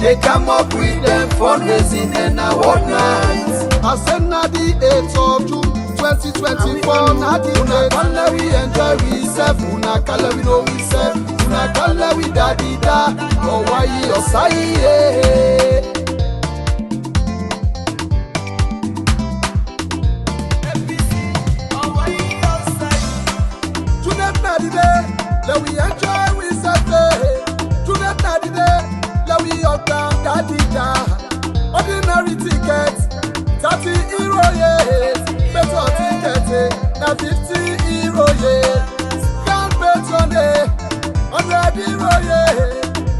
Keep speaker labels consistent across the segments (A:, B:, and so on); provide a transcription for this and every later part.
A: they come up with them fundraising and award nights. I said na the 8th of June 2024, na the una kala we enjoy we self, una kala we know we self, una kala we daddy da, oh why you say let we enjoy we say tonight na the day let we all down daddy da. Ordinary tickets 30 euro yes, better ticket na 50 euro yes, can't bet on it 100 euro yes,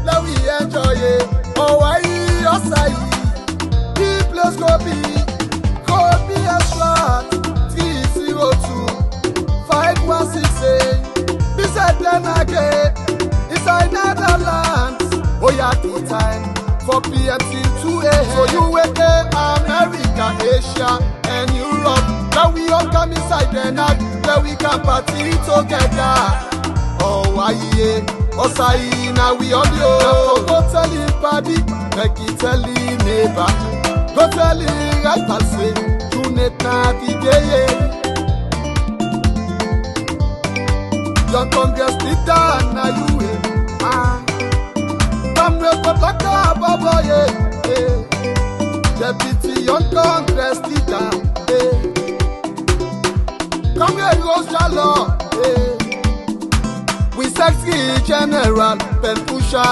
A: let we enjoy it. Oh why you say the place go be a slot 302 5168. Then again, inside Netherlands. Oh yeah, tea time 4 p.m. till 2 a.m. So you wake up America, Asia, and Europe. Now we all come inside the night, where we can party together. Oh why yeah, oh say now we all yo. Go tell him party, make it tell him neighbor. Go tell him right passé, tonight na the day. Young Congress leader, now you Comrade Potaka, Baba, Deputy Young Congress leader, Comrade Rosjalo, we sexy General Ben Pusha,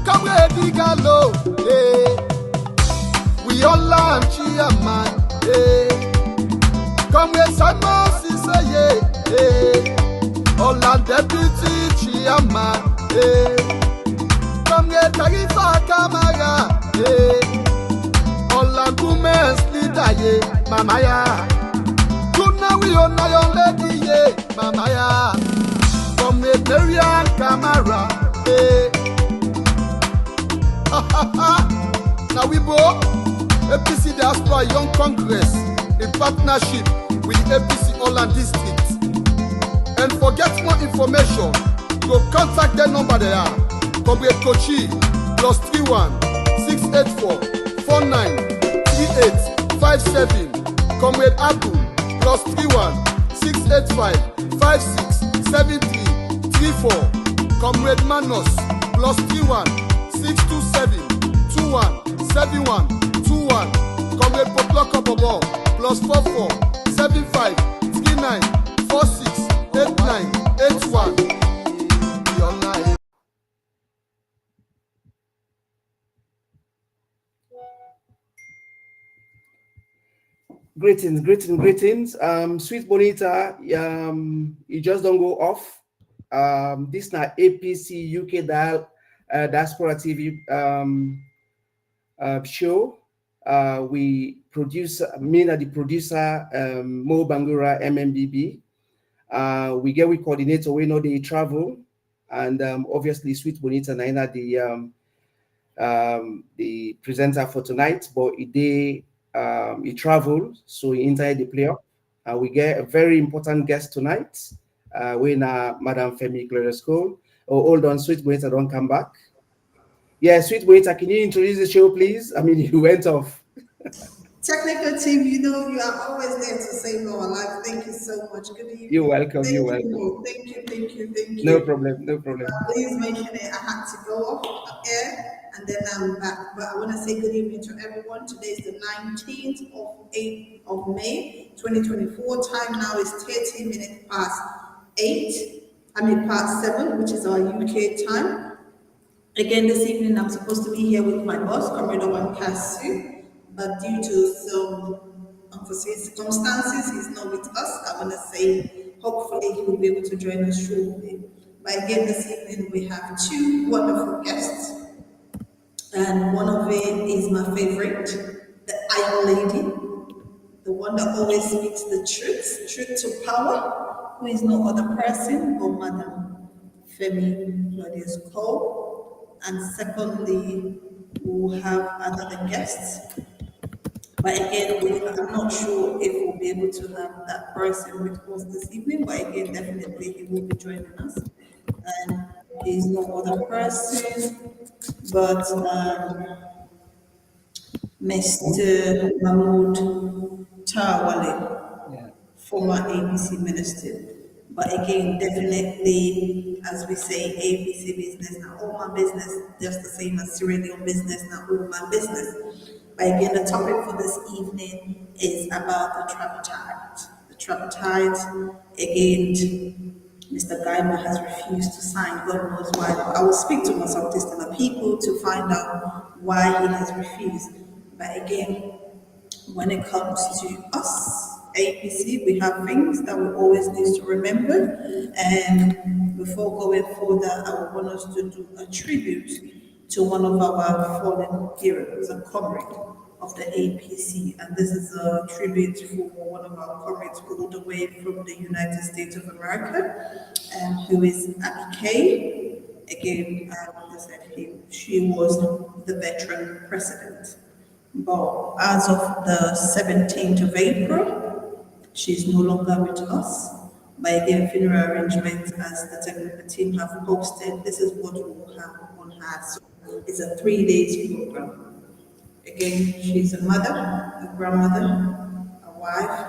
A: Comrade Egalo, we all learn Chiaman, Comrade Simon Sisse, Ola Deputy Chairman, Comrade Tarifa Kamara, Ola Women's Leader, Mamaya. Tuna we on my young lady, Mamaya. Comrade Marian Kamara, now we both APC Diaspora Young Congress in partnership with APC Holland District. And for get more information, go contact the number they are. Comrade Kochi +31 684 49 3857. Comrade Abdul +31 685 56 73 34. Comrade Manos +31 627 21 71 21. Comrade Potloko Bobo +44 75 39 46 8981.
B: Greetings. SweetBonita, you just don't go off. This is not APC UK Diaspora TV show. We produce, me and the producer, Mo Bangura, MMBB. We coordinate, we know they travel, and obviously SweetBonita Naina the presenter for tonight, but he traveled, so he entered the playoff. We get a very important guest tonight. We're Madam Femi Cleresco. Oh, hold on, SweetBonita, don't come back. Yeah, SweetBonita, can you introduce the show, please? I mean, you went off.
C: Technical team, you know you are always there to save our life. Thank you so much. Good evening.
B: You're welcome.
C: Thank you.
B: No problem.
C: Please mention it. I had to go off air and then I'm back. But I want to say good evening to everyone. Today is the 19th of May, 2024. Time now is 30 minutes past 7, which is our UK time. Again, this evening I'm supposed to be here with my boss, Comrade Kasu. But due to some unforeseen circumstances, he's not with us. I want to say, hopefully, he will be able to join us shortly. But again, this evening we have two wonderful guests, and one of them is my favorite, the Iron Lady, the one that always speaks the truth to power, who is no other person but Madam Femi Cole. And secondly, we'll have another guest. But again, I'm not sure if we'll be able to have that person with us this evening, but again, definitely he will be joining us. And He's no other person but Mr. Mahmoud Tawale,
B: Yeah.
C: former ABC minister. But again, definitely, as we say, ABC business, now all my business, just the same as Sierra Leone business, now all my business. But again, the topic for this evening is about the tripartite. The tripartite, again, Mr. Gaima has refused to sign, God knows why. I will speak to my Southeast people to find out why he has refused. But again, when it comes to us, APC, we have things that we always need to remember. And before going further, I would want us to do a tribute to one of our fallen heroes, a comrade of the APC. And this is a tribute for one of our comrades all the way from the United States of America, who is Abby Kay. Again, like I said, she was the veteran president. But as of the 17th of April, she's no longer with us. By again, funeral arrangements, as the technical team have posted, this is what we will have on her. So it's a 3 days program. Again, she's a mother, a grandmother, a wife,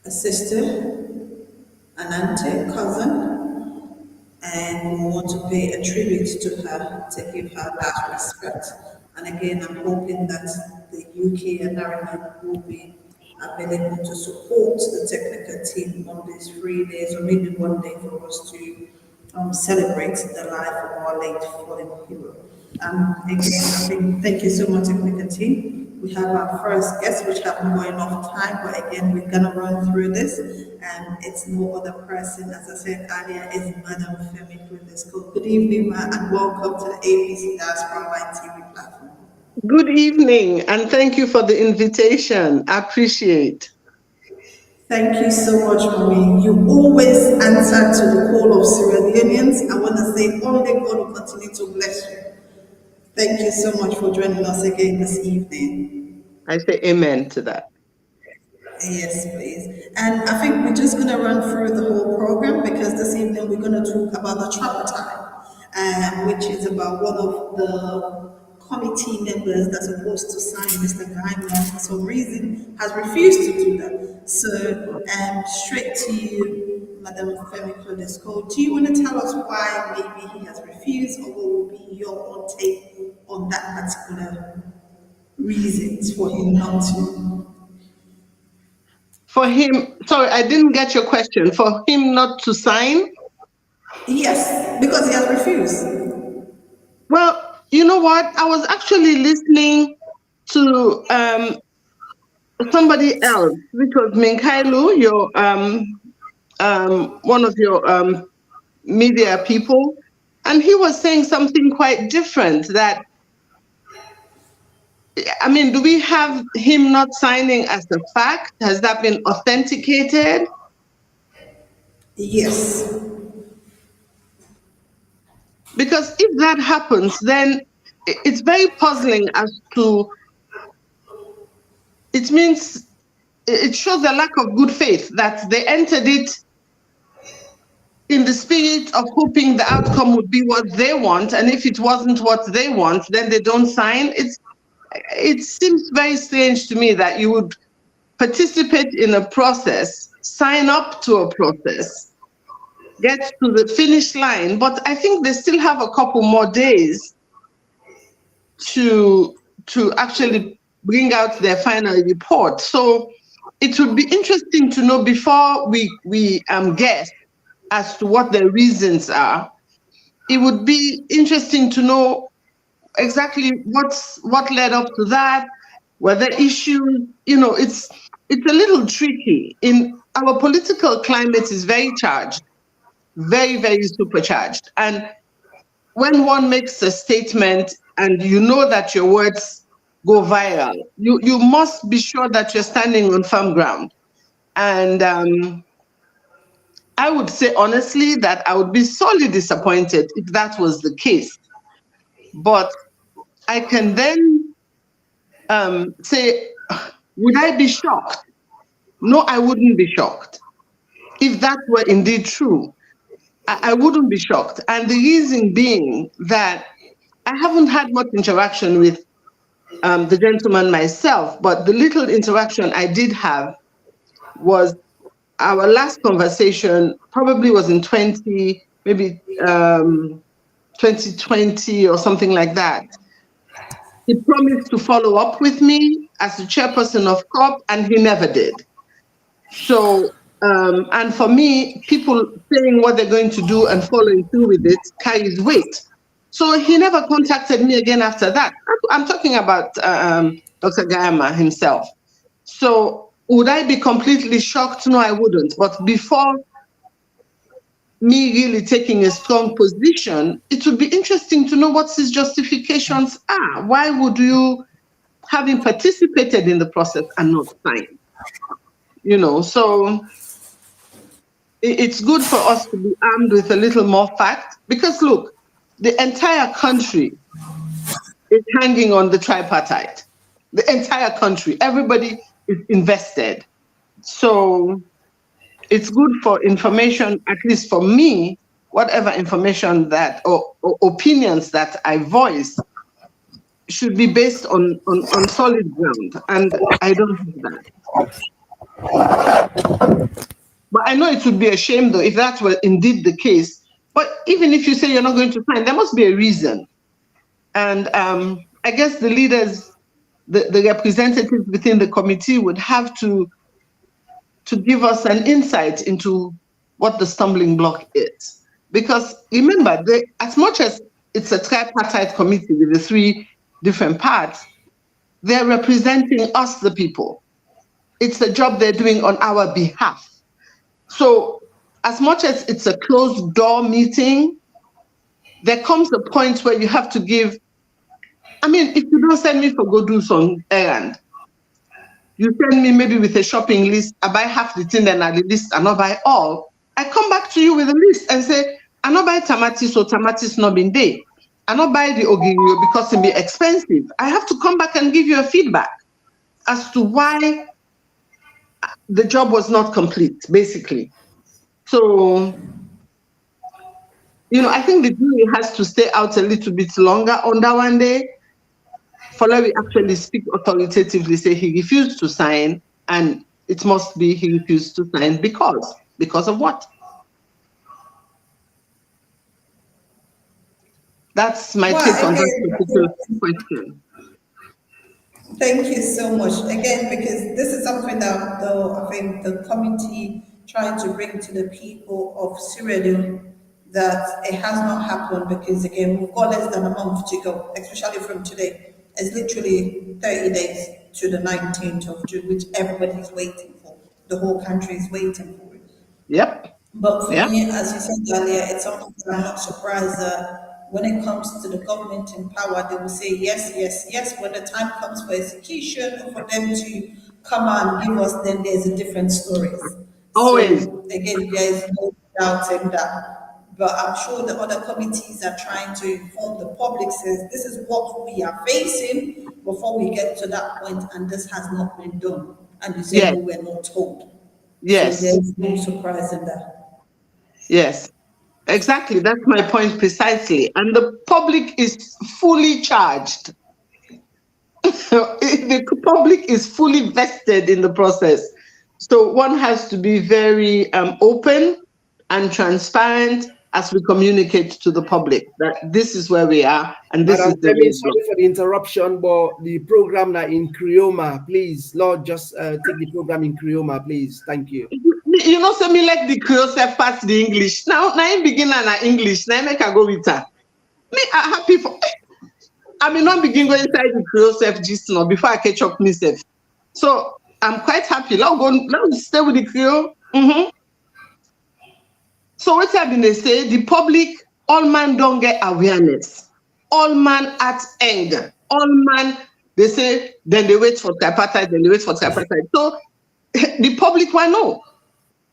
C: a sister, an auntie, cousin, and we want to pay a tribute to her to give her that respect. And again, I'm hoping that the UK and Ireland will be available to support the technical team on these 3 days, or maybe one day for us to celebrate the life of our late fallen hero. Again, I think, thank you so much, technical team. We have our first guest, which have been going off time, but again, we're gonna run through this, and it's no other person, as I said earlier, is Madam Femi Kudesco. Good evening, ma, and welcome to the ABC Diaspora Online TV platform.
D: Good evening, and thank you for the invitation. I appreciate.
C: Thank you so much, Mommy. You always answer to the call of Sierra Leoneans. I want to say only God will continue to bless you. Thank you so much for joining us again this evening.
D: I say amen to that.
C: Yes, please. And I think we're just going to run through the whole program, because this evening we're going to talk about the tripartite, which is about one of the committee members that's supposed to sign, Mr. Gaima, for some reason has refused to do that. So, straight to you, Madam Femi Kudesco. Do you want to tell us why maybe he has refused, or what will be your own take on that particular reasons for him not to?
D: For him, sorry, I didn't get your question. For him not to sign?
C: Yes, because he has refused.
D: Well, you know what? I was actually listening to somebody else, which was Minkailu, your one of your media people, and he was saying something quite different. That, I mean, do we have him not signing as a fact? Has that been authenticated?
C: Yes.
D: Because if that happens, then it's very puzzling as to, it means, it shows a lack of good faith that they entered it in the spirit of hoping the outcome would be what they want. And if it wasn't what they want, then they don't sign. It seems very strange to me that you would participate in a process, sign up to a process, get to the finish line, but I think they still have a couple more days to actually bring out their final report. So it would be interesting to know, before we guess as to what the reasons are, it would be interesting to know exactly what led up to that, whether issues, it's a little tricky. In our political climate is very charged, very, very supercharged. And when one makes a statement and you know that your words go viral, you must be sure that you're standing on firm ground. And I would say honestly that I would be sorely disappointed if that was the case. But I can then say, would I be shocked? No, I wouldn't be shocked if that were indeed true. I wouldn't be shocked. And the reason being that I haven't had much interaction with the gentleman myself, but the little interaction I did have was our last conversation probably was in 2020 or something like that. He promised to follow up with me as the chairperson of COP, and he never did. So, and for me, people saying what they're going to do and following through with it carries weight. So he never contacted me again after that. I'm talking about Dr. Gaima himself. So would I be completely shocked? No, I wouldn't. But before me really taking a strong position, it would be interesting to know what his justifications are. Why would you, having participated in the process, and not sign? You know, so it's good for us to be armed with a little more fact, because look, the entire country is hanging on the tripartite. The entire country, everybody is invested. So it's good for information, at least for me, whatever information that or opinions that I voice should be based on solid ground. And I don't have that. But I know it would be a shame, though, if that were indeed the case. But even if you say you're not going to sign, there must be a reason. And I guess the leaders, the representatives within the committee would have to give us an insight into what the stumbling block is. Because remember, as much as it's a tripartite committee with the 3 different parts, they're representing us, the people. It's a job they're doing on our behalf. So as much as it's a closed door meeting, there comes a point where you have to give, I mean, if you don't send me for go do some errand, you send me maybe with a shopping list, I buy half the thing and I list and not buy all. I come back to you with a list and say, I not buy tomatoes, so tomatoes not been there. I not buy the ogirio because it be expensive. I have to come back and give you a feedback as to why the job was not complete, basically. So, you know, I think the jury has to stay out a little bit longer on that one day. Following actually speak authoritatively, say he refused to sign, and it must be he refused to sign because of what? That's my take on that particular question.
C: Thank you so much. Again, because this is something that I think the committee trying to bring to the people of Sierra Leone, that it has not happened, because again, we've got less than a month to go, especially from today. It's literally 30 days to the 19th of June, which everybody is waiting for. The whole country is waiting for it.
D: Yep.
C: But for me, as you said earlier, it's something that I'm not surprised that when it comes to the government in power, they will say yes, yes, yes. When the time comes for execution, or for them to come and give us, then there's a different story.
D: Always.
C: So, again, there is no doubt in that. But I'm sure the other committees are trying to inform the public, says this is what we are facing before we get to that point, and this has not been done. And you say,
D: yes.
C: we were not told.
D: Yes.
C: So there's no surprise in that.
D: Yes, exactly. That's my point precisely. And the public is fully charged. The public is fully vested in the process. So one has to be very open and transparent as we communicate to the public that this is where we are and this is the
B: way. Sorry for the interruption, but the program now in Koroma, please, Lord, just take the program in Koroma, please. Thank you.
D: You know, so me like the Creole pass the English. Now in beginner na English, now I make a go with her. Me I'm happy for. I mean, not begin going inside the Creole gist now before I catch up myself. So I'm quite happy. Let's stay with the Creole. So what have been they say? The public, all man don't get awareness. All man at anger. All man, they say, then they wait for tripartite, then they wait for tripartite. So the public one no.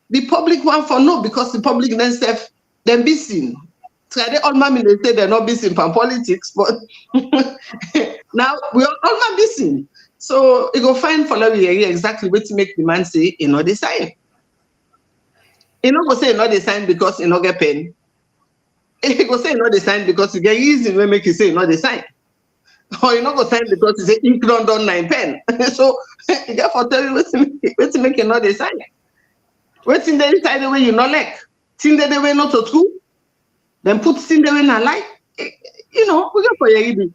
D: The public one for no, because the public themselves, them be seen. All man they say they're not busy in politics, but now we all man be seen. So you go find for exactly what to make the man say, they sign. You know, go say they sign because you know get pain. he go say you know the sign because you get reason when make you say you know the sign. Or you not go sign because you say ink don't done 9 pen. So you get for tell you what's make you know the sign. What's in the inside the way you not like? Tin the way not to true. Then put tin the way not like. You know, we go for your reading.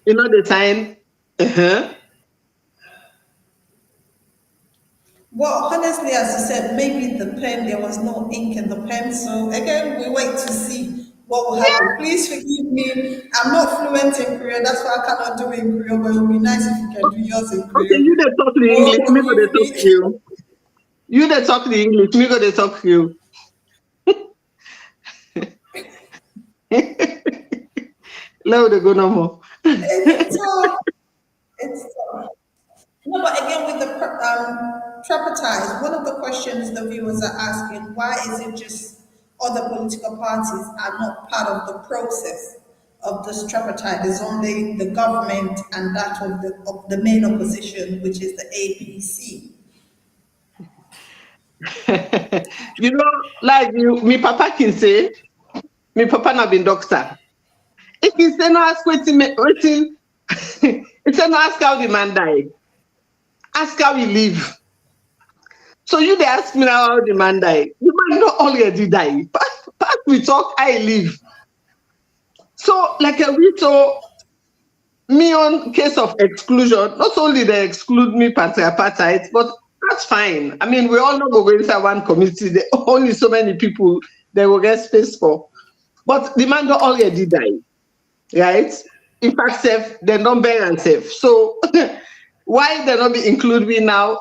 D: You know the sign.
C: Well, honestly, as you said, maybe the pen, there was no ink in the pen. So again, we wait to see what will happen. Please forgive me. I'm not fluent in Creole. That's why I cannot do it in Creole, but it would be nice if you can do yours in
D: Okay,
C: Creole.
D: you they talk the
C: Oh,
D: English, me go they
C: forgive
D: talk
C: me.
D: you. You they talk the English, me go they talk you. Let they go no more.
C: It's tough. It's tough. No, but again, with the tripartite, one of the questions the viewers are asking, why is it just other political parties are not part of the process of this tripartite? It's only the government and that of the main opposition, which is the APC.
D: You know, like you, me papa can say, me papa not been doctor. If you say no ask waiting, it's no ask how the man die. Ask how he live. So you they ask me now how the man die. The man not already die. But we talk, I live. So like a so me on case of exclusion, not only they exclude me tripartite, but that's fine. I mean, we all know we're inside one committee. There are only so many people they will get space for. But the man don't already die, right? In fact, safe, they don't bear and safe. So why they not be include me now?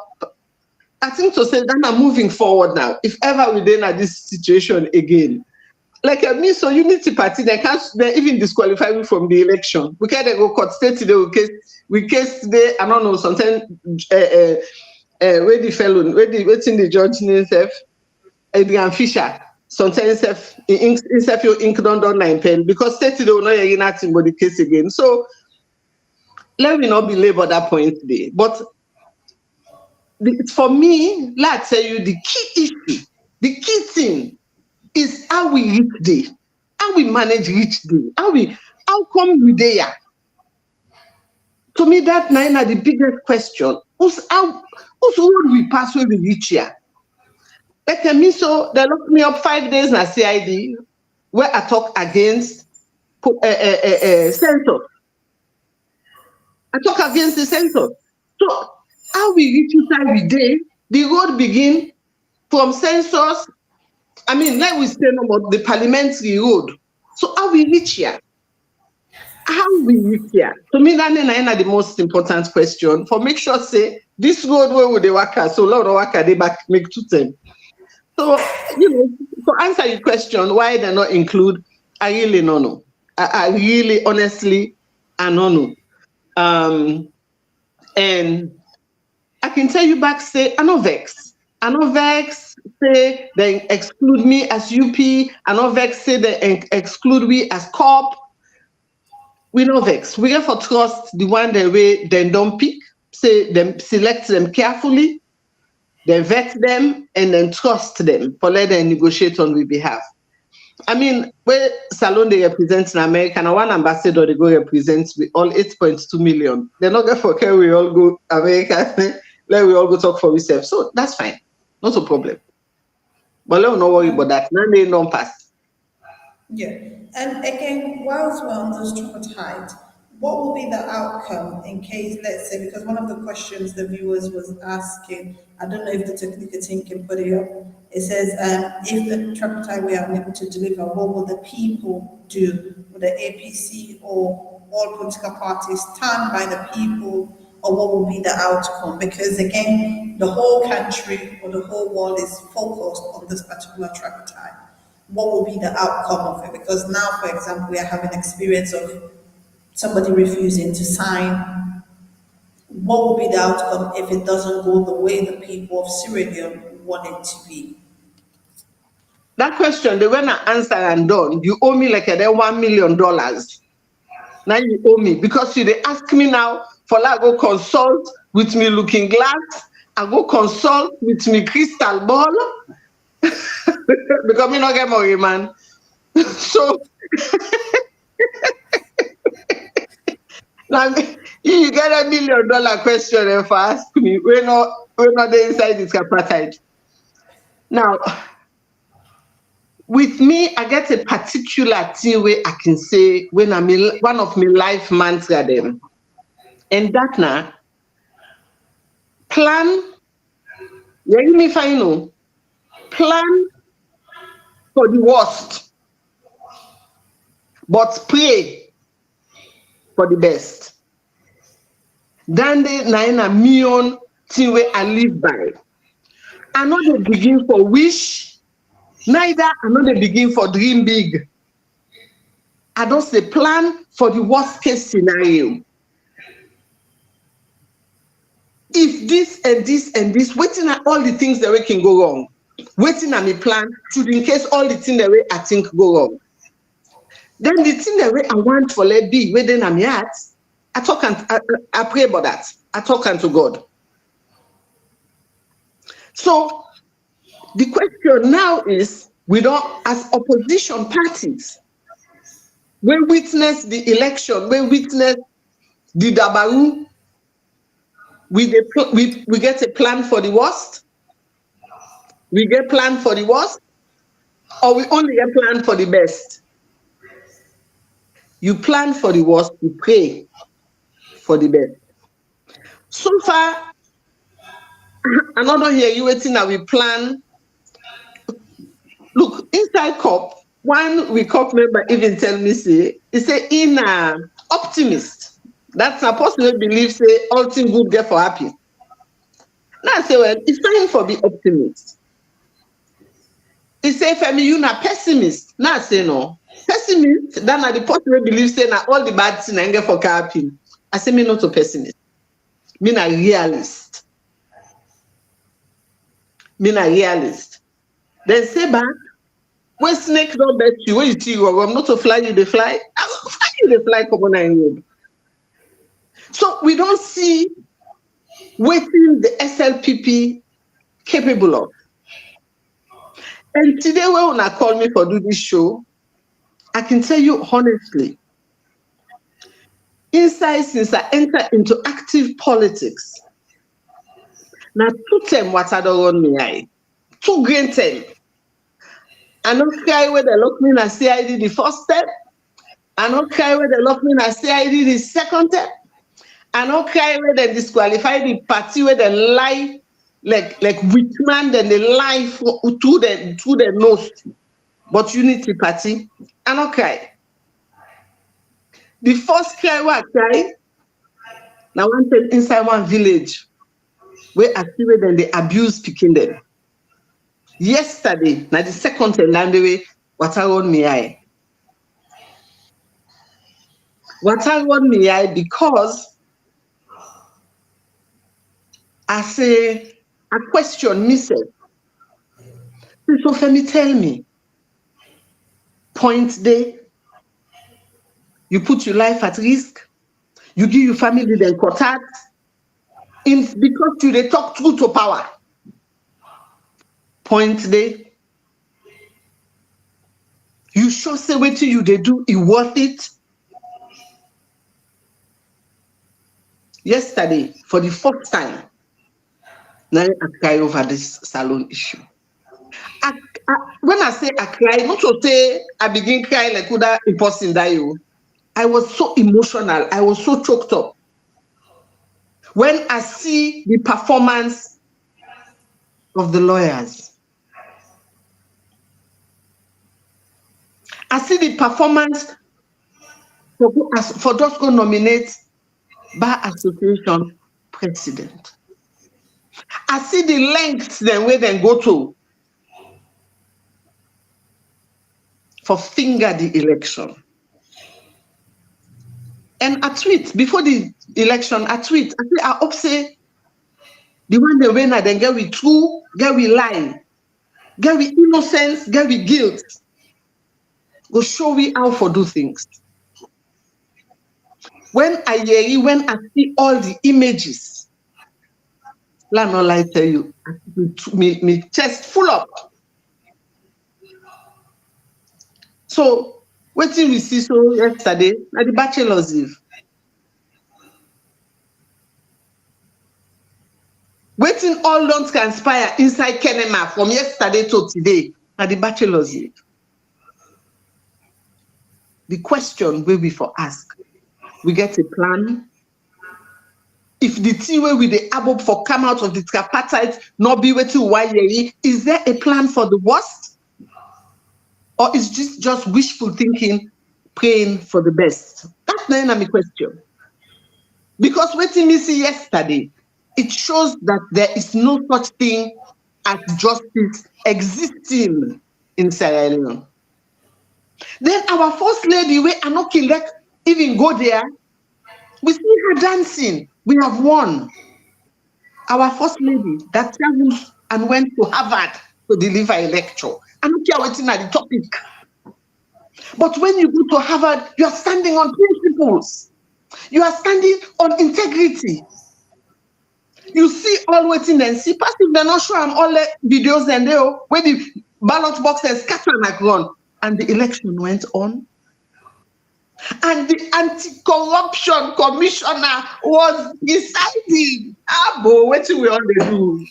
D: I think to say that I'm moving forward now. If ever we then at this situation again, like me, so Unity Party, they can't they even disqualify me from the election. We can't go court state today. We case today. I don't know sometimes. Where the fellow, what's in the judge name? Adrian Fisher. Sometimes if you ink don't 9 pen because state today will not hear nothing but the case again. So let me not belabor that point today. But for me, let's tell you the key issue, the key thing is how we reach there, how we manage reach there, how come we there? To me, that nine are the biggest question. Who's would we pass when we reach here? Like me, so they locked me up 5 days in a CID where I talk against census. I talk against the census. So how we reach inside we day, the road begin from census. I mean, like we say about the parliamentary road. So how we reach here? How we reach here? To me, that's the most important question. For make sure say this road where would they work? So a lot of work they back make to them. So to answer your question, why they not include? I really don't know. I really, honestly, I don't know. And I can tell you back, say, I no vex, say they exclude me as UP, I no vex, say they exclude me as Corp. We no vex. We have for trust the one the way they don't pick, say them select them carefully, then vet them, and then trust them for let them negotiate on we behalf. I mean, where Salon they represent in America, and one ambassador they go represent with all 8.2 million. They're not going for care we all go America, let we all go talk for ourselves. So that's fine. Not a problem. But let us not worry about that. None they don't pass.
C: Yeah. And again, whilst we're on this tripartite, what will be the outcome in case, let's say, because one of the questions the viewers was asking, I don't know if the technical team can put it up. It says, if the tripartite were unable to deliver, what will the people do? Will the APC or all political parties stand by the people, or what will be the outcome? Because again, the whole country or the whole world is focused on this particular tripartite. What will be the outcome of it? Because now, for example, we are having experience of somebody refusing to sign. What will be the outcome if it doesn't go the way the people of Sierra Leone want it to be?
D: That question, they when I answer and done, you owe me like $1 million. Now you owe me because you they ask me now for like go consult with me looking glass, I go consult with me crystal ball because me not get money, man. So now you get $1 million question if I ask me, we're not the inside this tripartite. Now, with me, I get a particular thing where I can say when I'm in one of my life mantra them. And that now, plan, yeah, me final, plan for the worst, but pray for the best. Then na in a million thing where I live by. I know they begin for wish, neither I know they begin for dream big. I don't say plan for the worst case scenario. If this and this and this, waiting at all the things that way can go wrong. Waiting at me plan should in case all the things that way I think go wrong. Then the thing that way I want for let be, where then I'm at, I talk and I pray about that. I talk unto God. So the question now is, we don't, as opposition parties, we witness the election, we witness the dabaru, we get a plan for the worst, we get plan for the worst, or we only get plan for the best. You plan for the worst, you pray for the best. So far, another year you waiting that we plan. Look, inside COP, one we COP member even tell me, say, he say, in optimist, that's a person who believes, say, all things good get for happy. Now I say, well, it's fine for be optimist. He say, for me, you're not pessimist. Now I say, no. Pessimist, then the person who believes, say, now all the bad things I get for happy. I say, me not a pessimist. Me not realist. Me not realist. Then say back, when snake don't bet you, when you see you, I'm not to fly you, they fly. I will fly you, they fly, come on, I know. So we don't see waiting the SLPP capable of. And today, when I call me for do this show, I can tell you honestly, inside since I enter into active politics, now 2 term what I don't run me eye, 2 green term. I don't cry where they lock me in a CID the first step. I don't cry where they lock me in a CID the second step. I don't cry where they disqualify the party where they lie like weak man, then they lie through the nose. But unity party, I don't cry. The first cry where I cry, now one time inside one village where I see where then they abuse picking them. Yesterday, now the second time, now the way what I want me eye. What I want me eye because I say a question me say. So for me tell me, point day, you put your life at risk, you give your family the contact, because you they talk truth to power. Point day, you sure say what you they do, it worth it. Yesterday, for the first time, now I cry over this salon issue. When I say I cry, not to say I begin crying like that a person die. I was so emotional. I was so choked up. When I see the performance of the lawyers, I see the performance for those who nominate Bar Association president. I see the lengths then where they go to for finger the election. And I tweet before the election, I say I hope say the one they win then get with true, get with lie, get with innocence, get with guilt. Go show we how for do things. When I see all the images, let me lie tell you, me chest full up. So, waiting we see so yesterday at the Bachelor's Eve. Waiting all don't conspire inside Kenema from yesterday to today at the Bachelor's Eve. The question will be for ask. We get a plan. If the thing where we the able for come out of the tripartite, not be waiting why is there a plan for the worst? Or is just wishful thinking, praying for the best? That's the enemy question. Because waiting me see yesterday, it shows that there is no such thing as justice existing in Sierra Leone. Then our first lady, we are not even go there. We see her dancing. We have won. Our first lady that traveled and went to Harvard to deliver a lecture. I don't care what's in the topic. But when you go to Harvard, you are standing on principles. You are standing on integrity. You see all waiting and see. Passive, they're not sure I'm all the videos and they where the ballot boxes scatter like run. And the election went on. And the anti-corruption commissioner was deciding. Boy, what do we all do?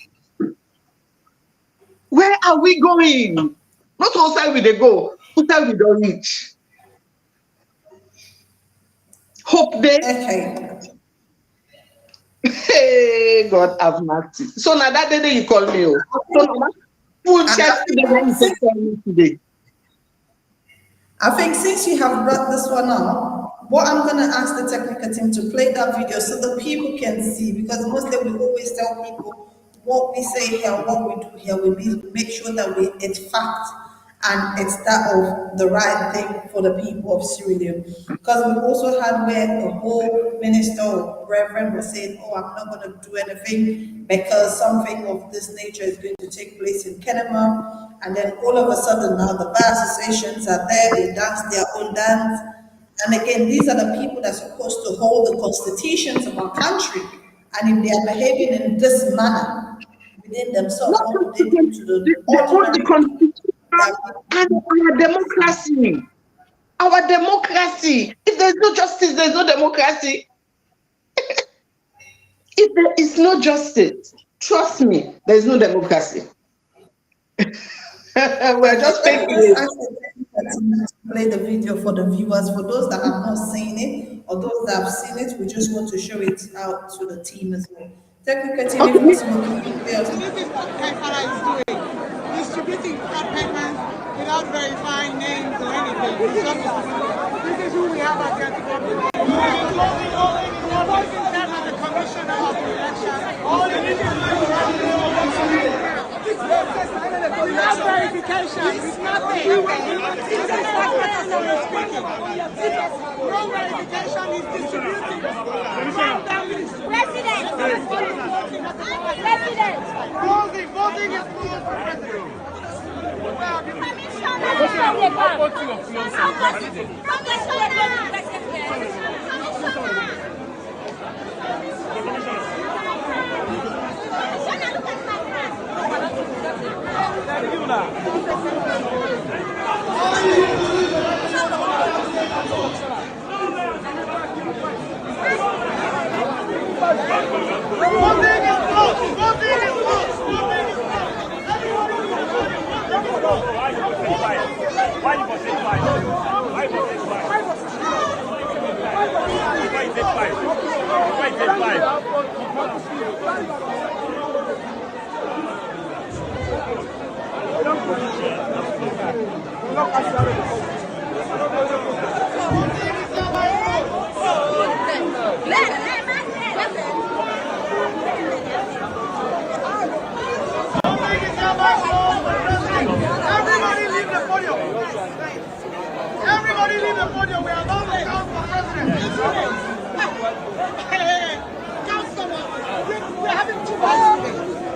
D: Where are we going? Not whose side we they go, whose side we don't reach. Hope they.
C: Okay.
D: Hey, God have mercy. So now that day you call me. So now full check today.
C: I think since you have brought this one up, what I'm going to ask the technical team to play that video so the people can see, because mostly we always tell people what we say here, what we do here, we make sure that it's fact and it's that of the right thing for the people of Sierra Leone. Because we also had where a whole minister or reverend was saying, oh, I'm not going to do anything because something of this nature is going to take place in Kenema. And then all of a sudden now the bar associations are there, they dance their own dance. And again, these are the people that are supposed to hold the constitutions of our country. And if they are behaving in this manner within themselves, what would they do to the ordinary
D: constitution and our democracy? Our democracy. If there's no justice, there's no democracy. If there is no justice, trust me, there's no democracy. We're just faking it.
C: Play the video for the viewers. For those that have not seen it or those that have seen it, we just want to show it out to the team as well. Technical team, if possible, can you play us?
E: This is what Kaifara is doing, distributing payments without verifying names or anything. This is who we have as the commissioner of the election. All the without verification, it's nothing. No verification is distributing. President! Voting is closed for president.
F: Why you say five? Why you say five? Why you say five? Why you say five?
E: Everybody leave the podium. Everybody leave the podium. We are not going out for president. Councilman, we're having two bars.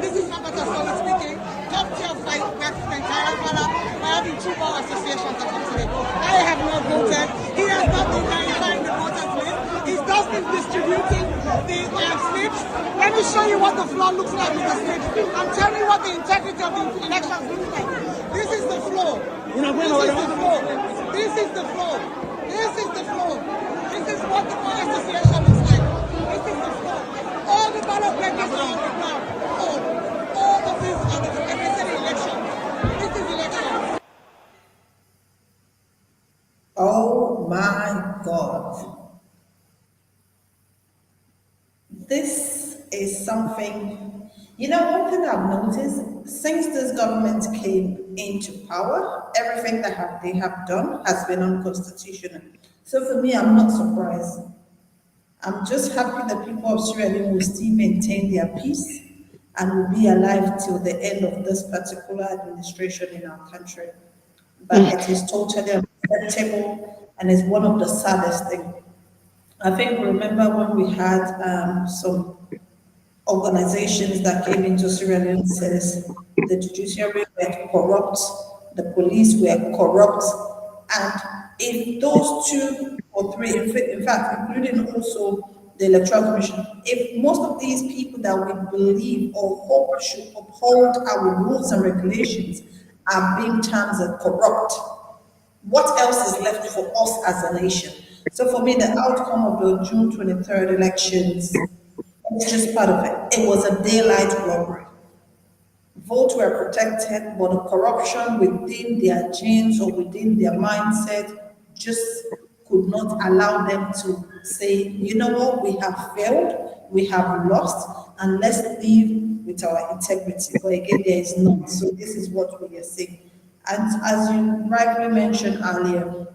E: This is Sabata Solo speaking. Top tier fight president Kaifara. We're having two bar associations that come today. I have not voted. He has not been verifying the voters list. He's just been distributing the slips. Let me show you what the floor looks like with the slips. I'm telling you what the integrity of the elections looks like. This is the floor. This is the floor. This is the flow. This is the flow. This is what the bar association is like. This is the flow. All the ballot papers are on the ground. All of these are the election. This is election.
C: Oh my God. This is something, one thing I've noticed since this government came into power, everything that they have done has been unconstitutional. So for me, I'm not surprised. I'm just happy the people of Sierra Leone will still maintain their peace and will be alive till the end of this particular administration in our country. But it is totally unacceptable and it's one of the saddest things. I think remember when we had some organizations that came into Sierra Leone says the judiciary were corrupt, the police were corrupt, and if those 2 or 3, in fact, including also the Electoral Commission, if most of these people that we believe or hope should uphold our rules and regulations are being termed as corrupt, what else is left for us as a nation? So for me, the outcome of the June 23rd elections is just part of it. It was a daylight robbery. Votes were protected, but the corruption within their genes or within their mindset just could not allow them to say, you know what, we have failed, we have lost, and let's live with our integrity. But again, there is none. So this is what we are saying. And as you rightly mentioned earlier,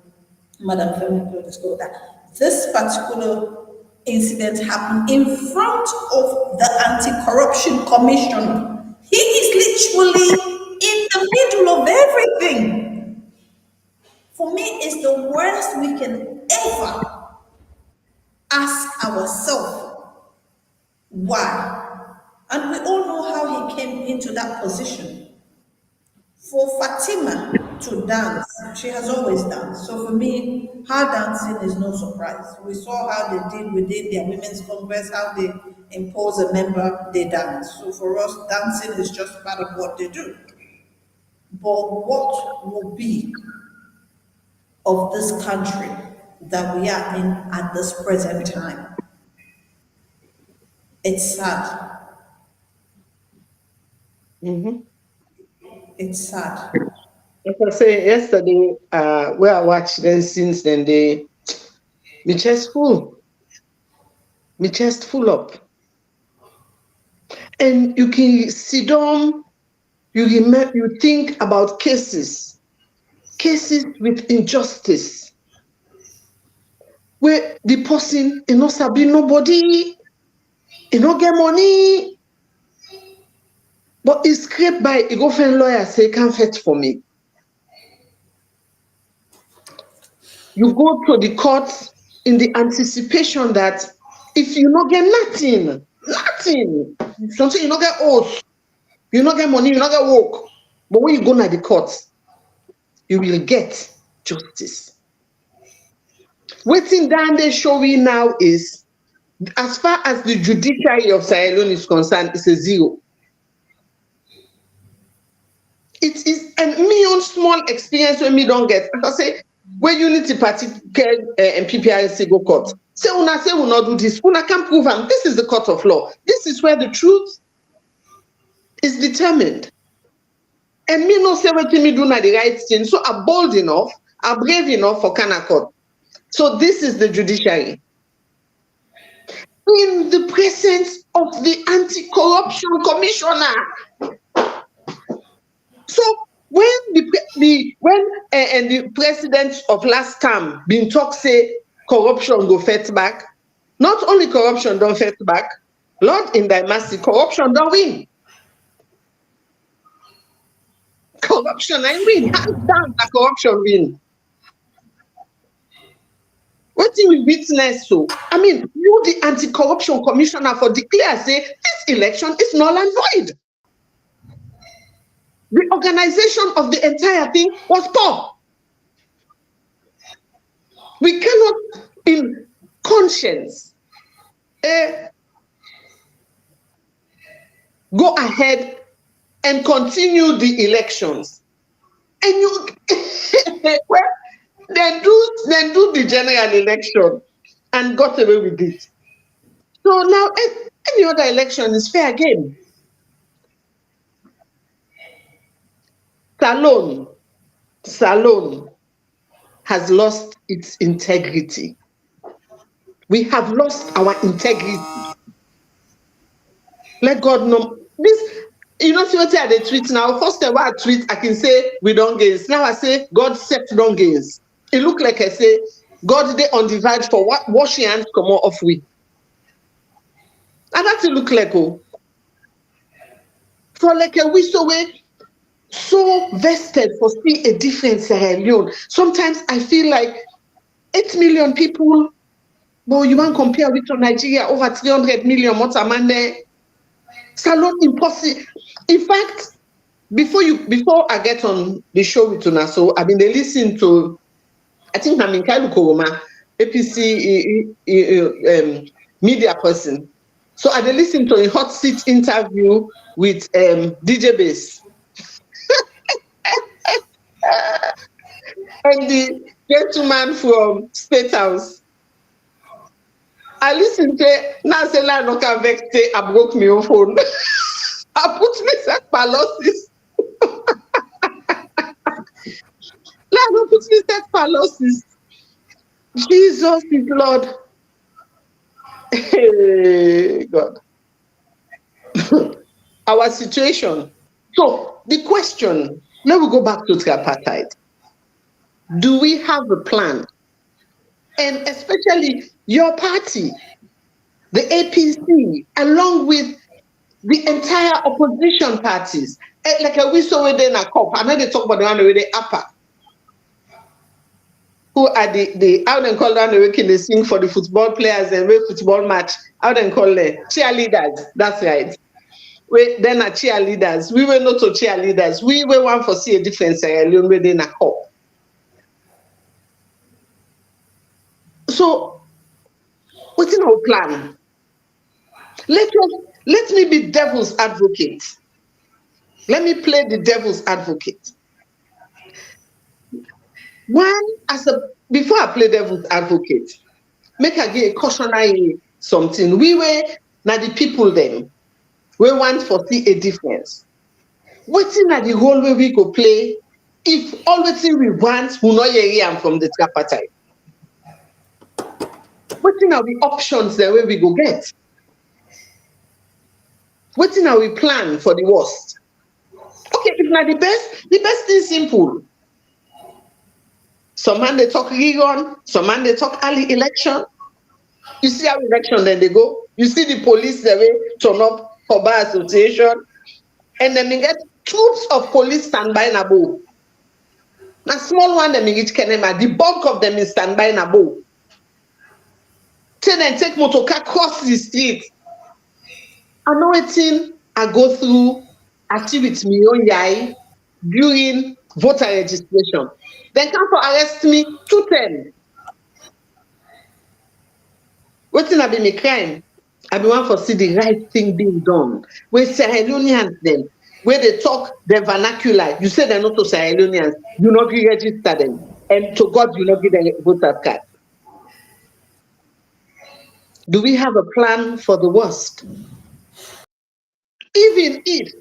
C: Madam Femi, that this particular incident happened in front of the Anti-Corruption Commissioner. He is literally in the middle of everything. For me, it's the worst we can ever ask ourselves why. And we all know how he came into that position. For Fatima to dance, she has always danced. So for me, her dancing is no surprise. We saw how they did within their women's congress, how they impose a member, they dance. So for us, dancing is just part of what they do. But what will be of this country that we are in at this present time? It's sad. It's sad.
D: As I say yesterday, where I watched them since then, my chest full up. And you can sit down, you think about cases with injustice, where the person not sabi nobody, not get money, but it's scraped by a girlfriend lawyer say can't fetch for me. You go to the courts in the anticipation that if you not get nothing, something you not get oath, you not get money, you not get work. But when you go to the courts, you will get justice. Waiting down there showing now is, as far as the judiciary of Sierra Leone is concerned, it's a 0. It is, and me on small experience when me don't get, I say, when Unity Party and PPRC go court, say una not do this, una can't prove them. This is the court of law. This is where the truth is determined. And me no say what me do na the right thing. So I'm bold enough, I'm brave enough for Kana court. So this is the judiciary. In the presence of the Anti-Corruption Commissioner. So when the president of last term been talk say corruption go fet back, not only corruption don't fet back, Lord in thy mercy, corruption don't win. Corruption I win, hands down the corruption win. What do we witness so? I mean, you the Anti-Corruption Commissioner for declare say this election is null and void. The organization of the entire thing was poor. We cannot, in conscience, go ahead and continue the elections. And you, well, Then do the general election and got away with it. So now any other election is fair game. Salone has lost its integrity. We have lost our integrity. Let God know. This, you know, see what I tweet now. First of all, I tweet, I can say we don't gains. Now I say God set don't gains. It look like I say God they on divide for what washing hands come off we. And that's it look like for like a week away, so vested for see a different Sierra Leone. Sometimes I feel like 8 million people, but you want to compare with Nigeria over 300 million. What's a man there? It's a lot impossible. In fact, before I get on the show with Una, so I've been listening to, I think I'm in Koroma, APC media person. So I listened to a hot seat interview with DJ Bass. And the gentleman from State House. I listened to now say la no can vex I broke my own phone. I put me set palosis. La no put me set palosis. Jesus is Lord. Hey God. Our situation. So the question, now we go back to tripartite. Do we have a plan? And especially your party, the APC, along with the entire opposition parties. Like we saw within a COP, I know they talk about the one with the upper. Who are the how they call them they sing for the football players and we football match. How they call them cheerleaders. That's right. We then are cheerleaders. We were not to cheerleaders. We were one for see a difference alone within a COP. So, what's in our plan? Let me be devil's advocate. Let me play the devil's advocate. Before I play devil's advocate, make I get a cautionary something. We were now the people then. We want to see a difference. What's in the role where we go play if all the thing we want will not hear from the tripartite? What are the options there where we go get? What are we plan for the worst? Okay, if not the best is simple. Some man they talk rerun, some man they talk early election. You see how election then they go. You see the police the way turn up for bar association, and then they get troops of police standby in a bow. Now small one them in each Kenema, the bulk of them is standby in a bow. Then take motor car cross the street. I know it I go through activity me own yai during voter registration. Then come for arrest me 210. What's I be my crime? I be one for see the right thing being done. Where Sierra Leoneans then, where they talk their vernacular, you say they're not to Sierra Leoneans, you not register them, and to God you not give them a voter card. Do we have a plan for the worst? Even if,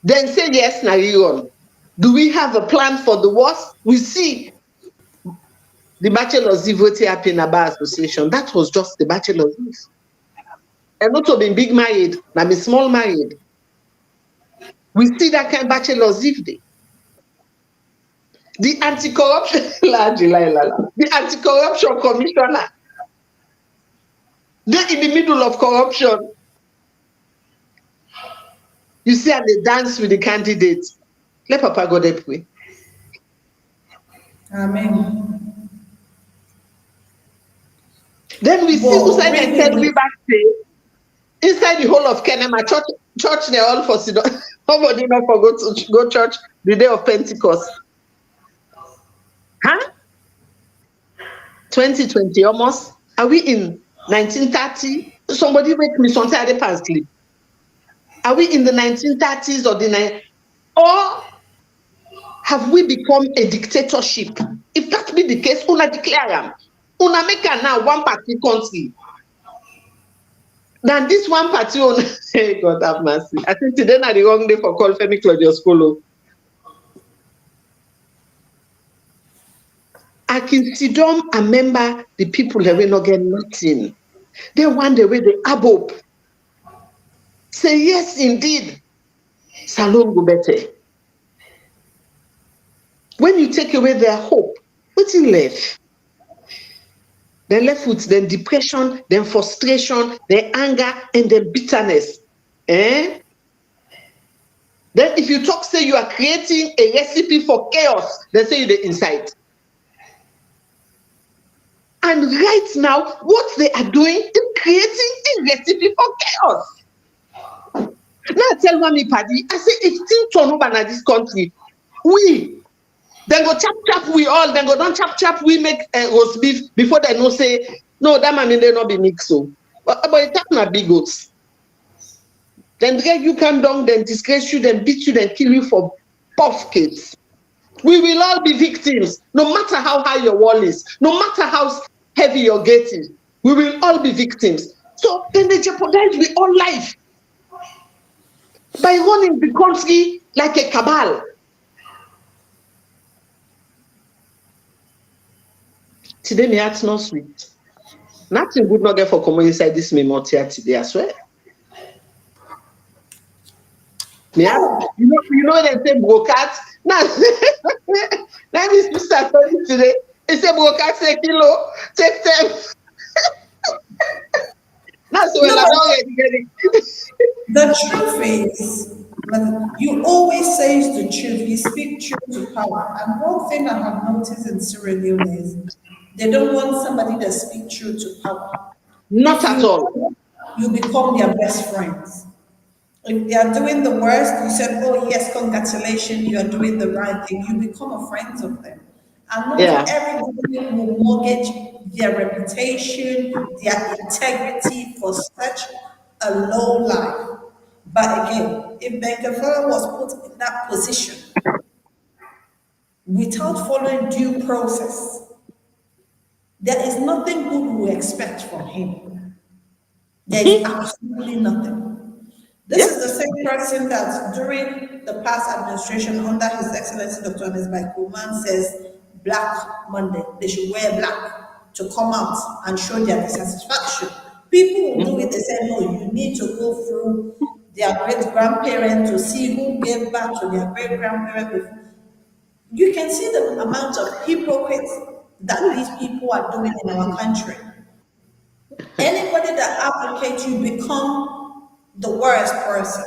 D: then say yes, Narion. Do we have a plan for the worst? We see the Bachelor's Eve in a bar association. That was just the Bachelor's Eve. And not to be big married, but be small married. We see that kind of Bachelor's Eve day. The anti-corruption, the anti-corruption commissioner. They're in the middle of corruption. You see how they dance with the candidates. Let Papa go that way.
C: Amen.
D: Then we see Usain and said we back there. Inside the whole of Kenema, church they're all for Sidon. Nobody not for go church the day of Pentecost. Huh? 2020 almost. Are we in 1930? Somebody wake me something I didn't sleep. Are we in the 1930s or the or have we become a dictatorship? If that be the case, una declare them. Una make now one party country. Then this one party on hey God have mercy. I think today na the wrong day for call Femi Claudius Kolo. I can sit down and remember the people that will not get nothing. They want the way they above. Say yes, indeed. Salon go better. When you take away their hope, what's in left? They're left with then depression, then frustration, then anger, and then bitterness. Eh? Then if you talk, say you are creating a recipe for chaos, they say you're the inside. And right now, what they are doing is creating a recipe for chaos. Now I tell Mami Paddy, I say if things turn over in this country, we then go chap we all, then go down chap we make roast beef before they know say no, that man they not be mixed so. But it talk na big goats. Then drag you come down, then disgrace you, then beat you, then kill you for puff kids. We will all be victims, no matter how high your wall is, no matter how heavy your gate is. We will all be victims. So then they jeopardize with all life by running the country like a cabal. Today, my heart's not sweet. Nothing good not get for common inside this memo here today, I swear. Yeah, you know they say brocat. Now, let me start today. They say brocat say kilo, take 10. That's what I'm already getting.
C: The truth is, when you always say the truth, you speak truth to power. And one thing I have noticed in Sierra Leone is they don't want somebody that speaks truth to power.
D: Not at all.
C: You become their best friends. If they are doing the worst, you said, oh yes, congratulations, you are doing the right thing. You become a friend of them. And not everybody will mortgage their reputation, their integrity for such a low life. But again, if Bangura was put in that position without following due process, there is nothing good we expect from him. There is absolutely nothing. This is the same person that during the past administration under His Excellency Dr. Koroma says Black Monday, they should wear black to come out and show their dissatisfaction. People will do it, they say, no, you need to go through their great-grandparent to see who gave back to their great-grandparent before. You can see the amount of hypocrites that these people are doing in our country. Anybody that advocates, you become the worst person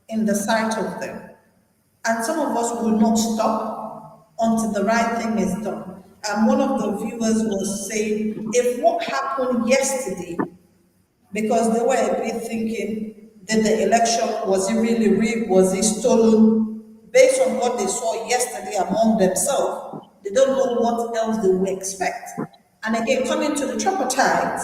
C: in the sight of them. And some of us will not stop until the right thing is done. And one of the viewers was saying, if what happened yesterday, because they were a bit thinking that the election, was it really rigged, was it stolen? Based on what they saw yesterday among themselves, they don't know what else they will expect. And again, coming to the Tripartite,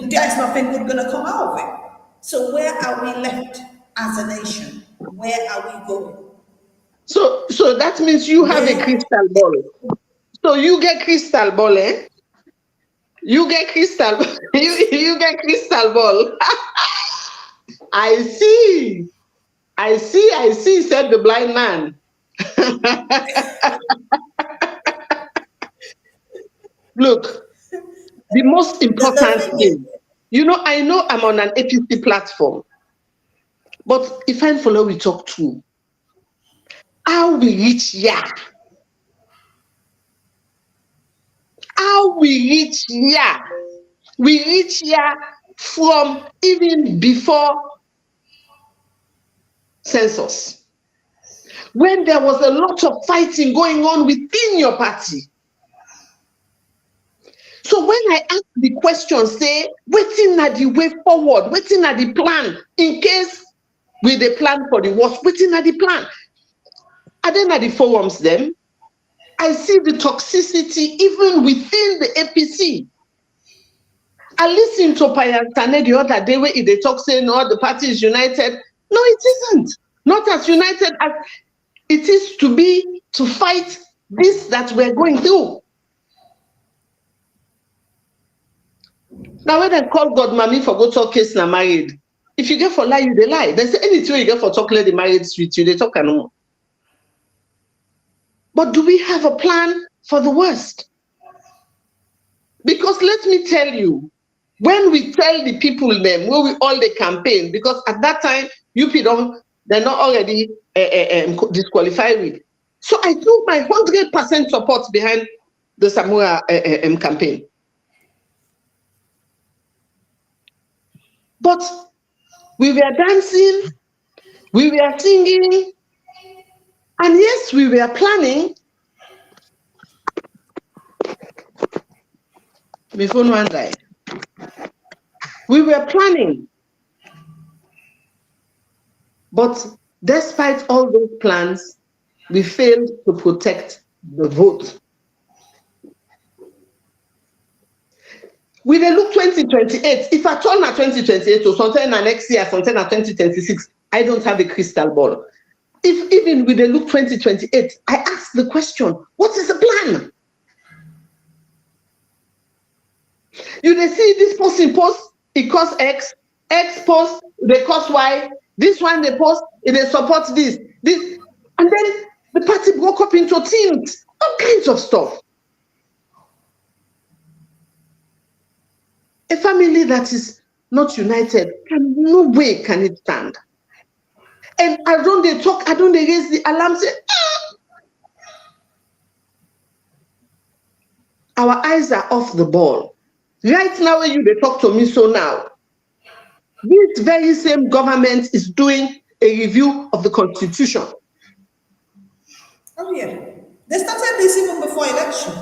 C: there is nothing good going to come out of it. So where are we left as a nation? Where are we going?
D: So that means you have a crystal ball. So you get crystal ball, eh? You get crystal ball. you get crystal ball. I see, said the blind man. Look, the most important thing, I know I'm on an APC platform, but if I follow we talk to, how we reach here? How we reach here? We reach here from even before census, when there was a lot of fighting going on within your party. So when I ask the question, say, waiting at the way forward, waiting at the plan, in case we the plan for the worst, waiting at the plan. And then at the forums, then, I see the toxicity even within the APC. I listened to Payantane the other day where they talk saying, oh, the party is united. No, it isn't. Not as united as it is to fight this that we're going through. Now, when I call God, mommy, for go talk case na married. If you get for lie, you they lie. They say anything you get for talk, let the married sweet you, they talk no more. But do we have a plan for the worst? Because let me tell you, when we tell the people them, when we all the campaign, because at that time, they're not already disqualified with. So I took my 100% support behind the Samura campaign. But we were dancing, we were singing, and yes, we were planning. My phone one die. We were planning. But despite all those plans, we failed to protect the vote. We dey look 2028. If I turn at 2028 or something next year, something at 2026, I don't have a crystal ball. If even we dey look 2028, I ask the question, what is the plan? You dey see this person post, it costs X, X post, they cost Y, this one they post, they support this, and then the party broke up into teams, all kinds of stuff. A family that is not united, no way can it stand. And I don't they talk, I don't they raise the alarm, say, Our eyes are off the ball. Right now, when they talk to me so now, this very same government is doing a review of the constitution.
C: Oh yeah. They started this even before election.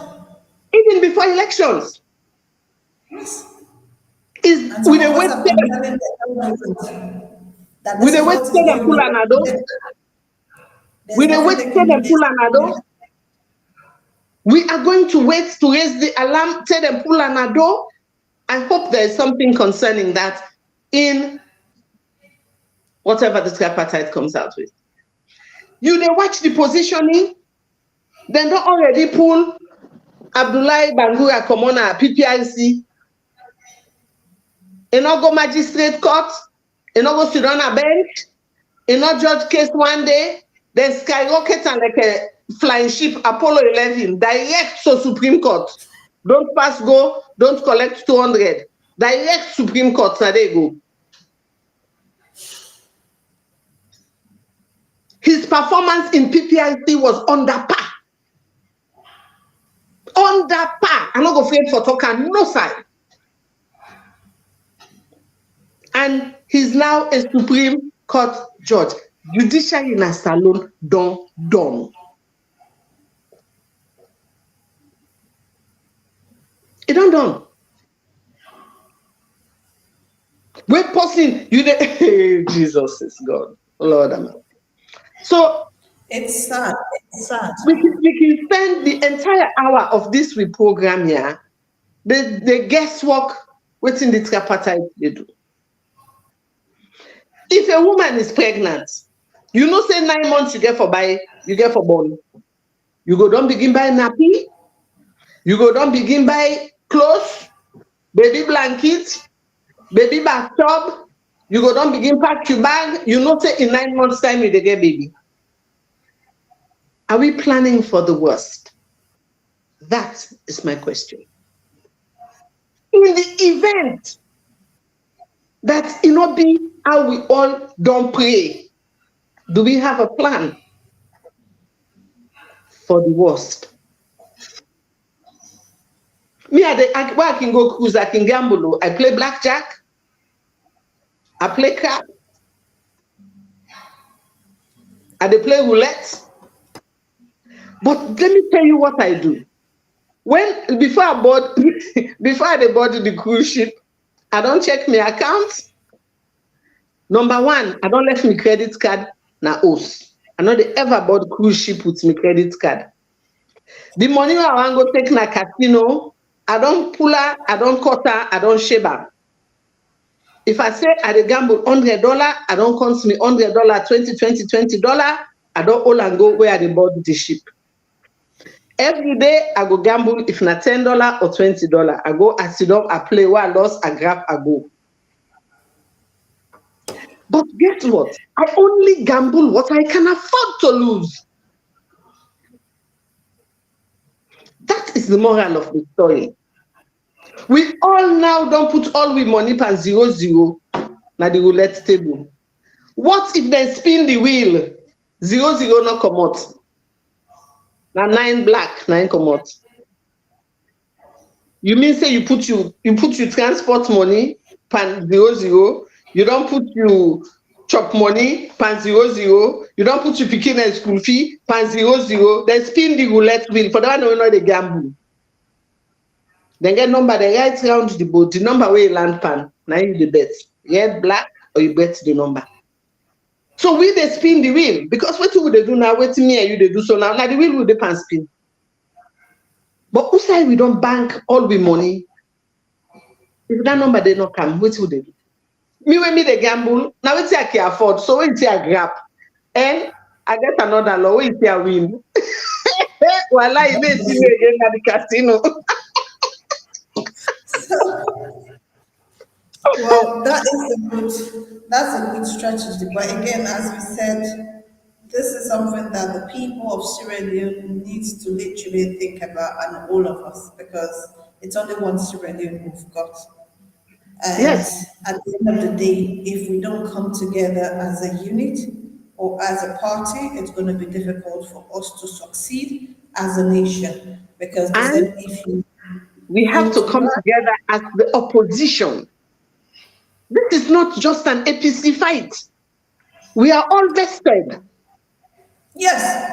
D: Even before elections.
C: Yes.
D: Is with a wait with a wait and pull anado. With a wait and pull anado. We are going to wait to raise the alarm, tell them pull anado. I hope there is something concerning that in whatever the tripartite comes out with. You they watch the positioning, then don't already pull Abdullahi Bangura Komona PPIC. You not go magistrate court, you not go sit on a bench, you not judge case one day, then skyrocket and like a flying ship Apollo 11 direct to Supreme Court. Don't pass go, don't collect 200. Direct Supreme Court, now they go. His performance in PPIC was under par. Under par. I'm not going to afraid for talking no side. And he's now a Supreme Court judge. Judiciary in a salon done. It done. Wait, person, you Jesus is God. Lord, amen. So
C: it's sad. It's sad.
D: We can spend the entire hour of this program here. The guesswork within the tripartite they do. If a woman is pregnant, you know, say 9 months you get for born. You go don't begin by nappy. You go don't begin by clothes, baby blanket, baby bathtub. You go don't begin pack your bag. You know, say in 9 months time you get baby. Are we planning for the worst? That is my question. In the event that it not be how we all don't pray, do we have a plan for the worst? Me, where I can go cruise, I can gamble. I play blackjack. I play card. I play roulette. But let me tell you what I do. Before I board the cruise ship, I don't check my account. Number one, I don't let my credit card na os. I know they ever bought cruise ship with my credit card. The money I want go take na casino, I don't pull her, I don't cut her, I don't shave her. If I say I dey gamble $100, I don't count me $100, $20, $20. I don't all and go where they bought the ship. Every day I go gamble if not $10 or $20. I go, I sit up, I play where I lost, I grab, I go. But guess what? I only gamble what I can afford to lose. That is the moral of the story. We all now don't put all we money per 0-0 na the roulette table. What if they spin the wheel? 0-0 no come out. Now 9 black, 9 come out. You mean say you put your transport money pan 0-0, you don't put your chop money pan 0-0, you don't put your picking and school fee pan 0-0, then spin the roulette wheel for that one know the gamble. Then get number the right round the boat, the number where you land pan, now you the bet. Red, black, or you bet the number. So we they spin the wheel because what would they do now? What me and you they do so now? Now the wheel will pan spin. But who say we don't bank all we money? If that number they not come, what would they do? Me when me the gamble, now it's I can afford, so when I grab, and I get another law, when I win. Well, I didn't see me again at the casino.
C: Well, that's a good strategy. But again, as we said, this is something that the people of Sierra Leone needs to literally think about, and all of us, because it's only one Sierra Leone we've got. And
D: Yes.
C: at the end of the day, if we don't come together as a unit or as a party, it's going to be difficult for us to succeed as a nation. Because they
D: And
C: said if you
D: we have to
C: go to
D: come
C: work,
D: together as the opposition. This is not just an APC fight. We are all vested.
C: yes.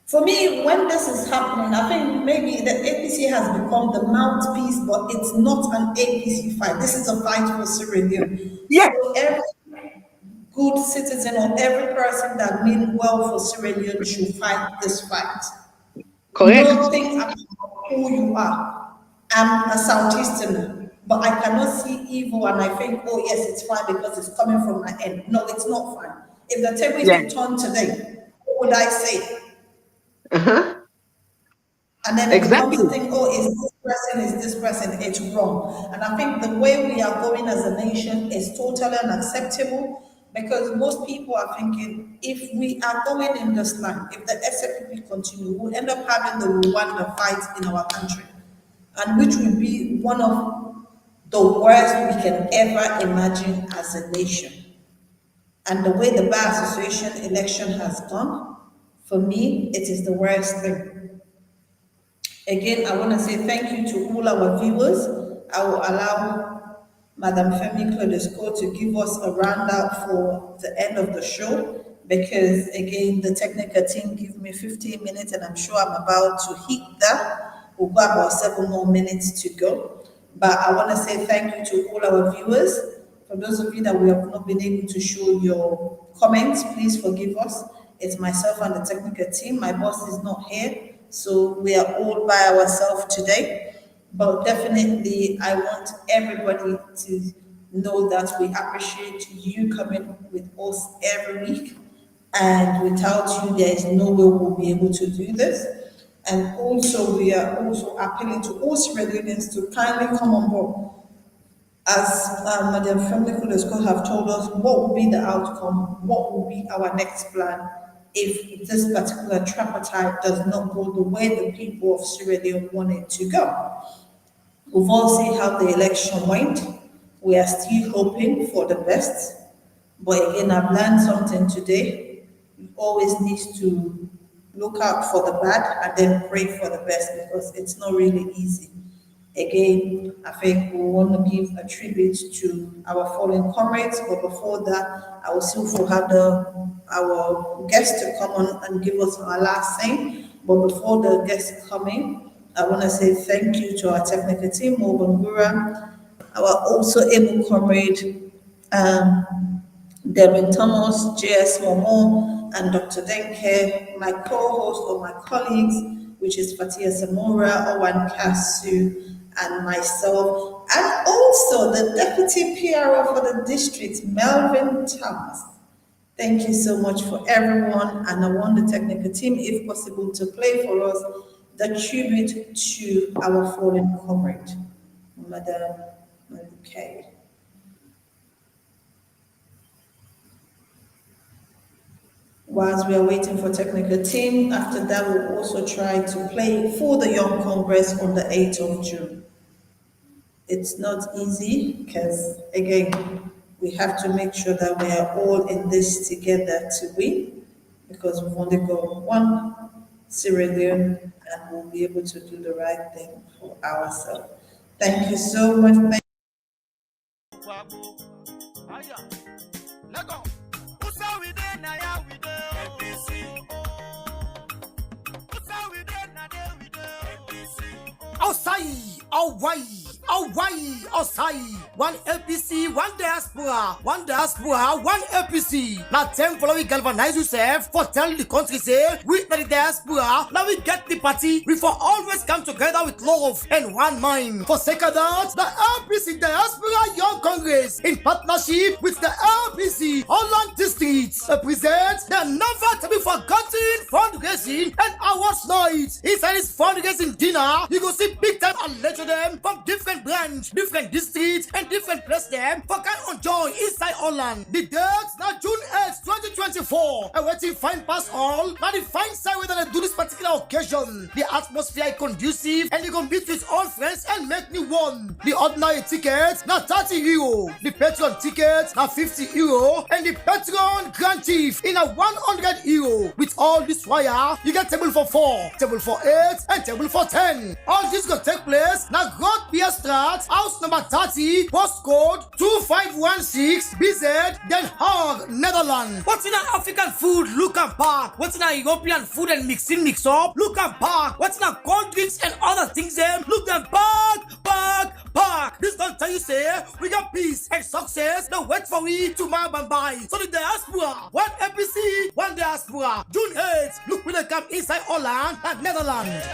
C: For me, when this is happening, I think maybe the APC has become the mouthpiece, but it's not an APC fight. This is a fight for Sierra Leone.
D: Yes,
C: So every good citizen or every person that means well for Sierra Leone should fight this fight.
D: correct.
C: Nothing about who you are. I'm a Southeasterner, but I cannot see evil and I think, oh yes, it's fine because it's coming from my end. No, it's not fine. If the table is
D: Yes.
C: to turn today, what would I say?
D: Uh-huh.
C: And then it becomes a
D: Exactly.
C: thing, oh, is this person, it's wrong. And I think the way we are going as a nation is totally unacceptable because most people are thinking if we are going in this line, if the SFPP continue, we'll end up having the Rwanda fight in our country, and which will be one of the worst we can ever imagine as a nation. And the way the Bar Association election has gone, for me, it is the worst thing. Again, I want to say thank you to all our viewers. I will allow Madam Femi Clodesco to give us a roundup for the end of the show because, again, the technical team give me 15 minutes and I'm sure I'm about to hit that. We've got about 7 more minutes to go. But I want to say thank you to all our viewers. For those of you that we have not been able to show your comments, please forgive us. It's myself and the technical team. My boss is not here, so we are all by ourselves today. But definitely, I want everybody to know that we appreciate you coming with us every week. And without you, there is no way we'll be able to do this. And also, we are also appealing to all Sierra Leoneans to kindly come on board. As Madam Family School have told us, what will be the outcome? What will be our next plan if this particular tripartite does not go the way the people of Sierra Leone want it to go? We've all seen how the election went. We are still hoping for the best. But again, I've learned something today. You always need to look out for the bad and then pray for the best because it's not really easy. Again, I think we want to give a tribute to our fallen comrades, but before that, I will still have our guests to come on and give us our last thing. But before the guests come in, I want to say thank you to our technical team, Bangura, our also able comrade, Devin Thomas, JS Momo, and Dr. Denke, my co-host or my colleagues, which is Fatia Samora, Owen Kasu, and myself, and also the Deputy PRO for the district, Melvin Thomas. Thank you so much for everyone, and I want the technical team, if possible, to play for us the tribute to our fallen comrade, Madam Okay. Whilst we are waiting for technical team, after that we'll also try to play for the Young Congress on the 8th of June. It's not easy because, again, we have to make sure that we are all in this together to win, because we've only got one Sierra Leone and we'll be able to do the right thing for ourselves. Thank you so much.
G: Osai. One APC, one diaspora, one APC. Now, time for we galvanize yourself for telling the country, say, we are the diaspora, now we get the party, we for always come together with love and one mind. For second that, the APC Diaspora Young Congress, in partnership with the APC Holland District, represents the never to be forgotten fundraising and awards night. Inside this fundraising dinner, you go see big time and lecture them from different branch, different districts, and different places them for kind of joy inside Holland. The date now June 8th, 2024. And waiting fine pass all. Now the fine side whether they do this particular occasion. The atmosphere is conducive and you can meet with all friends and make new one. The ordinary ticket now 30 euro. The Patreon ticket now 50 euro. And the Patreon Grand Chief in a 100 euro. With all this wire, you get table for 4, table for 8, and table for 10. All this will take place now God Pier Strat, house number 30, postcode 2516 BZ, Den Haag, Netherlands. What's in our African food? Look and park. What's in our European food and mix up? Look and park. What's in our cold drinks and other things them? Look and park. This don't tell you say we got peace and success. Now wait for we to buy. So the diaspora, one APC, one diaspora. June 8th, look when they come inside Holland and Netherlands.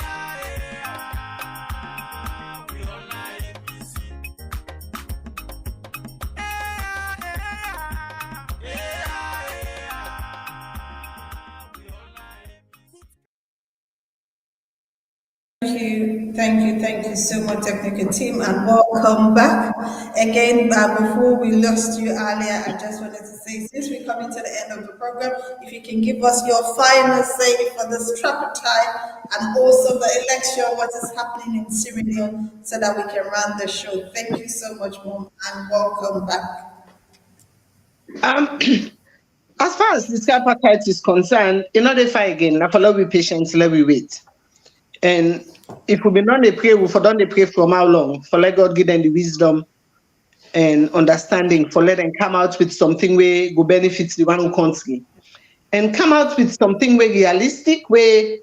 C: Thank you so much, technical team, and welcome back. Again, before we lost you earlier, I just wanted to say, since we're coming to the end of the program, if you can give us your final say for this Tripartite and also the election, what is happening in Sierra Leone, so that we can run the show. Thank you so much, Mom, and welcome back.
D: As far as this Tripartite is concerned, in order to fight again, now follow with patience, let we wait. And if we be not they pray, we for don't they pray from how long? For let God give them the wisdom and understanding, for let them come out with something where go benefits the one country. And come out with something where realistic, where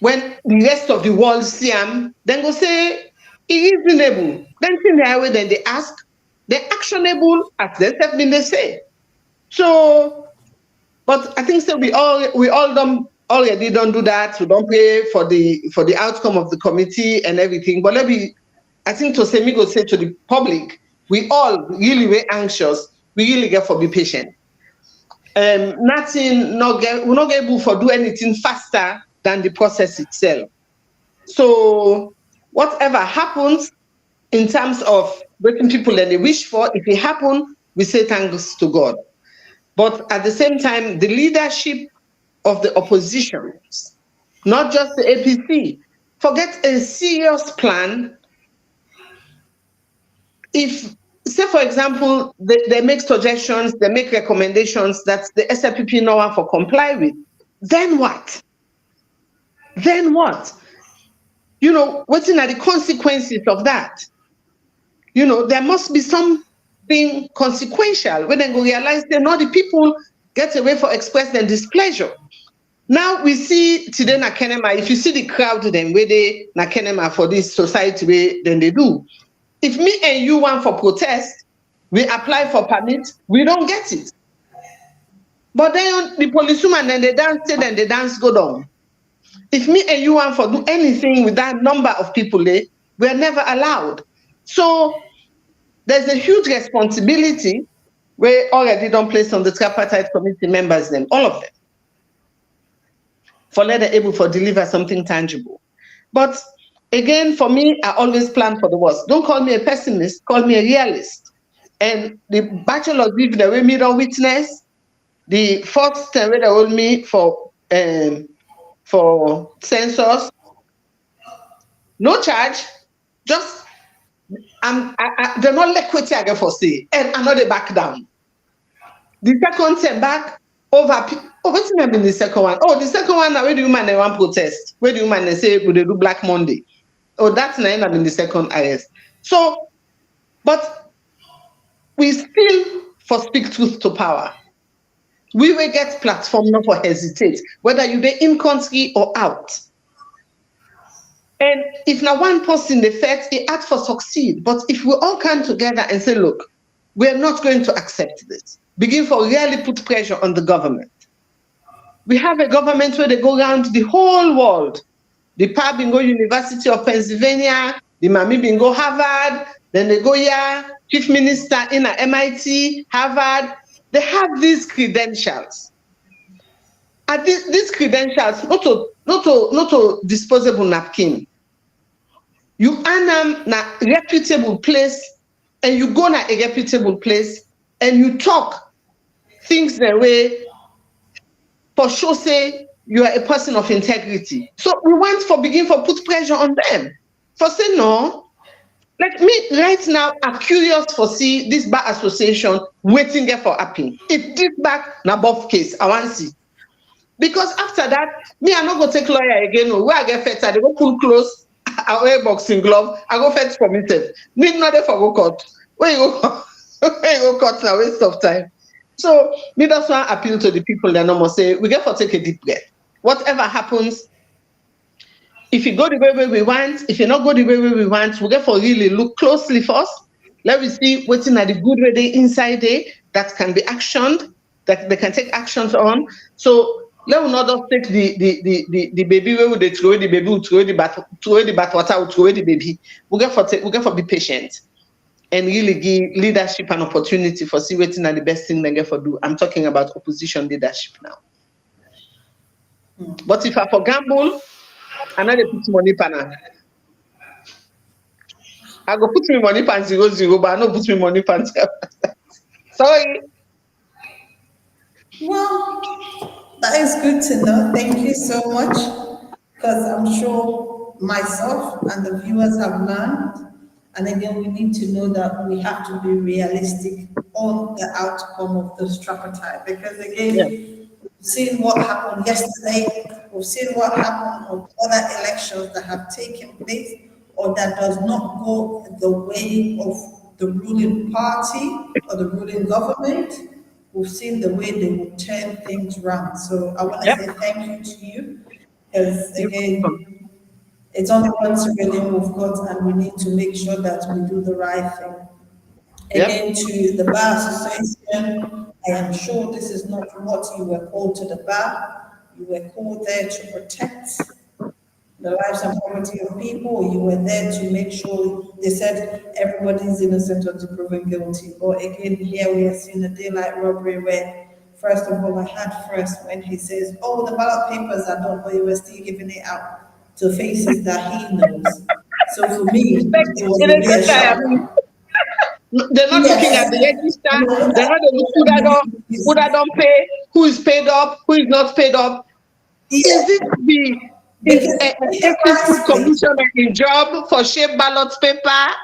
D: when the rest of the world see them, then go say, it is reasonable. Then in the way then they ask, they're actionable as they have been they say. So, but I think so we all done already don't do that. We don't pray for the outcome of the committee and everything. But I think to say me go say to the public, we all really were anxious. We really get for be patient. We're not able to do anything faster than the process itself. So whatever happens in terms of what people and they wish for, if it happens, we say thanks to God. But at the same time, the leadership of the opposition, not just the APC, forget a serious plan. If, say for example, they make suggestions, they make recommendations that the SLPP no one for comply with, then what? Then what? You know, what are the consequences of that? You know, there must be something consequential when they go realize that not the people get away for express their displeasure. Now we see today na Kenema, if you see the crowd them where they na Kenema for this society way, then they do. If me and you want for protest, we apply for permit, we don't get it. But then the policewoman then they dance go down. If me and you want for do anything with that number of people there, we are never allowed. So there's a huge responsibility we already don't place on the tripartite committee members them, all of them, for let them able for deliver something tangible. But again, for me, I always plan for the worst. Don't call me a pessimist, call me a realist. And the bachelor's give the way mirror witness, the fourth term where they hold me for census, no charge, just they're not equity I get for say, and another back down. The second term back over. Oh, what's in the second one? Oh, the second one now where the woman they want protest, where the woman they say would they do Black Monday? Oh, that's not in the second IS. So, but we still for speak truth to power. We will get platform not for hesitate, whether you be in country or out. And if now one person the fact it act for succeed, but if we all come together and say, look, we're not going to accept this, begin for really put pressure on the government. We have a government where they go around the whole world. The Pa bingo University of Pennsylvania, the Mami bingo Harvard, then they go here, chief minister in a MIT, Harvard. They have these credentials. And these credentials, not to disposable napkin. You earn them in a reputable place, and you go to a reputable place, and you talk things the way for sure say you are a person of integrity. So we want for begin for put pressure on them. For say no, like me right now, I'm curious for see this bar association waiting there for happen. If this back na above case, I want to see. Because after that, me I not go take lawyer again. No, where I get fed, I go pull close, I wear boxing glove, I go fed for me. Me not there for go court. Where you go? Where you go court now? Waste of time. So me that's why I appeal to the people that no more say we get for take a deep breath. Whatever happens, if you go the way we want, if you not go the way we want, we get for really look closely first. Let me see what's in the good way they inside there that can be actioned, that they can take actions on. So let us not just take the baby where they throw the baby, throw the bath water, throw the baby. We get for be patient and really give leadership an opportunity for see what's in the best thing they get for do. I'm talking about opposition leadership now. But if I for gamble, I know they put money pan. I go put me money pan 0-0, but I don't put me money pan 0. Sorry.
C: Well, that is good to know. Thank you so much, because I'm sure myself and the viewers have learned. And again, we need to know that we have to be realistic on the outcome of this tripartite, because again, we've seen what happened yesterday, we've seen what happened on other elections that have taken place or that does not go the way of the ruling party or the ruling government. We've seen the way they will turn things around. So I want to say thank you to you, because again, it's only one civilian we've got, and we need to make sure that we do the right thing. Again, to the Bar Association, I am sure this is not what you were called to the bar. You were called there to protect the lives and property of people. You were there to make sure, they said everybody's innocent until proven guilty. But again, here we are seeing a daylight robbery where, first of all, I had first when he says, oh, the ballot papers are done, but you were still giving it out to faces that he knows. So for me, it was a real shock.
D: They're not looking at the register. They're not looking who that don't pay, who is paid up, who is not paid up. Is it the commissioner in job for shape ballot paper?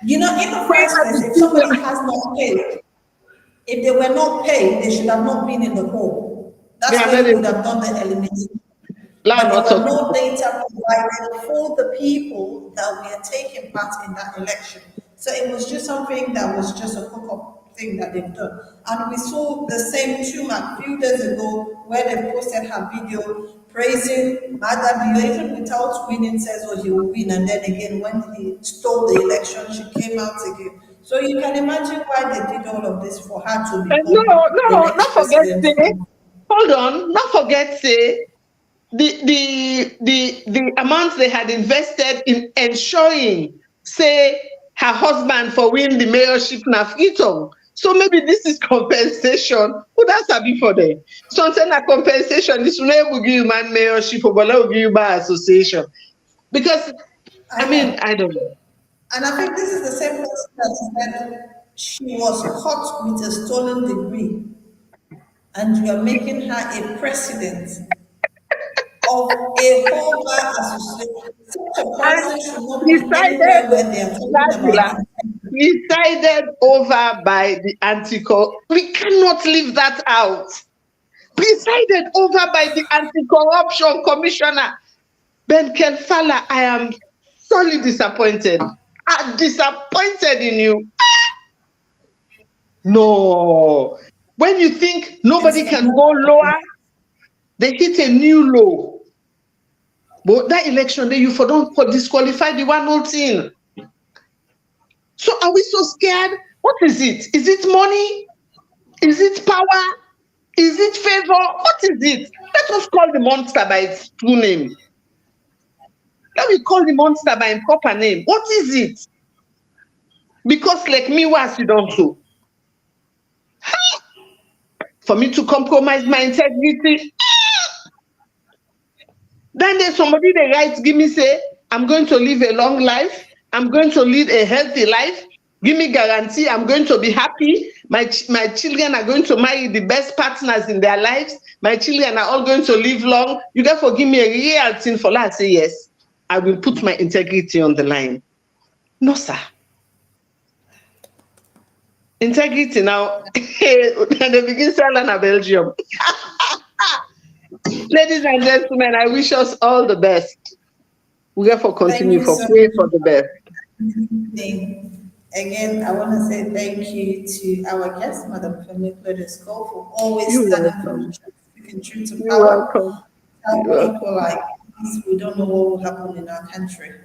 C: You know, in the first place, if somebody has not paid, if they were not paid, they should have not been in the hall. That's why they would have done the elimination. But there were no data provided for the people that were taking part in that election. So it was just something that was just a hook-up thing that they've done. And we saw the same Umarr a few days ago where they posted her video praising Madam, even without winning, says, oh, he will win. And then again, when he stole the election, she came out again. So you can imagine why they did all of this for her to be.
D: No, not forget say. Hold on, not forget say. The amount they had invested in ensuring, say, her husband for winning the mayorship na freedom. So maybe this is compensation. Who does that be for them? Something like compensation. This will never give you man mayorship, but will give you by association. Because I mean, I don't know.
C: And I think this is the same person that said she was caught with a stolen degree, and you are making her a president of a whole bar association. Such a person should not be anywhere where they are talking about.
D: Decided over by the anti-corruption. We cannot leave that out. Presided over by the anti-corruption commissioner, Ben Kelfala. I am sorely disappointed. I'm disappointed in you. No. When you think nobody can go lower, they hit a new low. But that election, you for don't disqualify the one whole thing. So are we so scared? What is it? Is it money? Is it power? Is it favor? What is it? Let us call the monster by its true name. Let me call the monster by its proper name. What is it? Because like me, what you don't do. For me to compromise my integrity. Then there's somebody that writes, give me say, I'm going to live a long life. I'm going to lead a healthy life. Give me guarantee I'm going to be happy. My children are going to marry the best partners in their lives. My children are all going to live long. You therefore give me a real thing for that. I say, yes, I will put my integrity on the line. No, sir. Integrity now, they begin selling in Belgium. Ladies and gentlemen, I wish us all the best. We therefore continue for pray for the best.
C: Again, I want to say thank you to our guest, Madam Femi Clodesco, for always standing for the truth, speaking truth to
D: You're welcome.
C: Our people like this, we don't know what will happen in our country.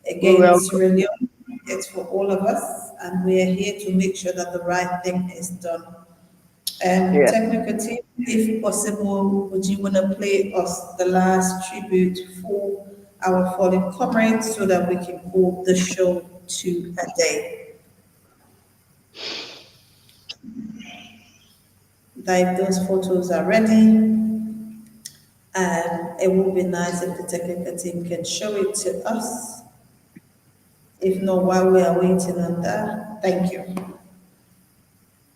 C: Again, Sierra Leone, it's for all of us, and we are here to make sure that the right thing is done. Technical team, if possible, would you want to play us the last tribute for our fallen comrades so that we can hold the show to a day? Like those photos are ready, and it would be nice if the technical team can show it to us. If not, while we are waiting on that, thank you.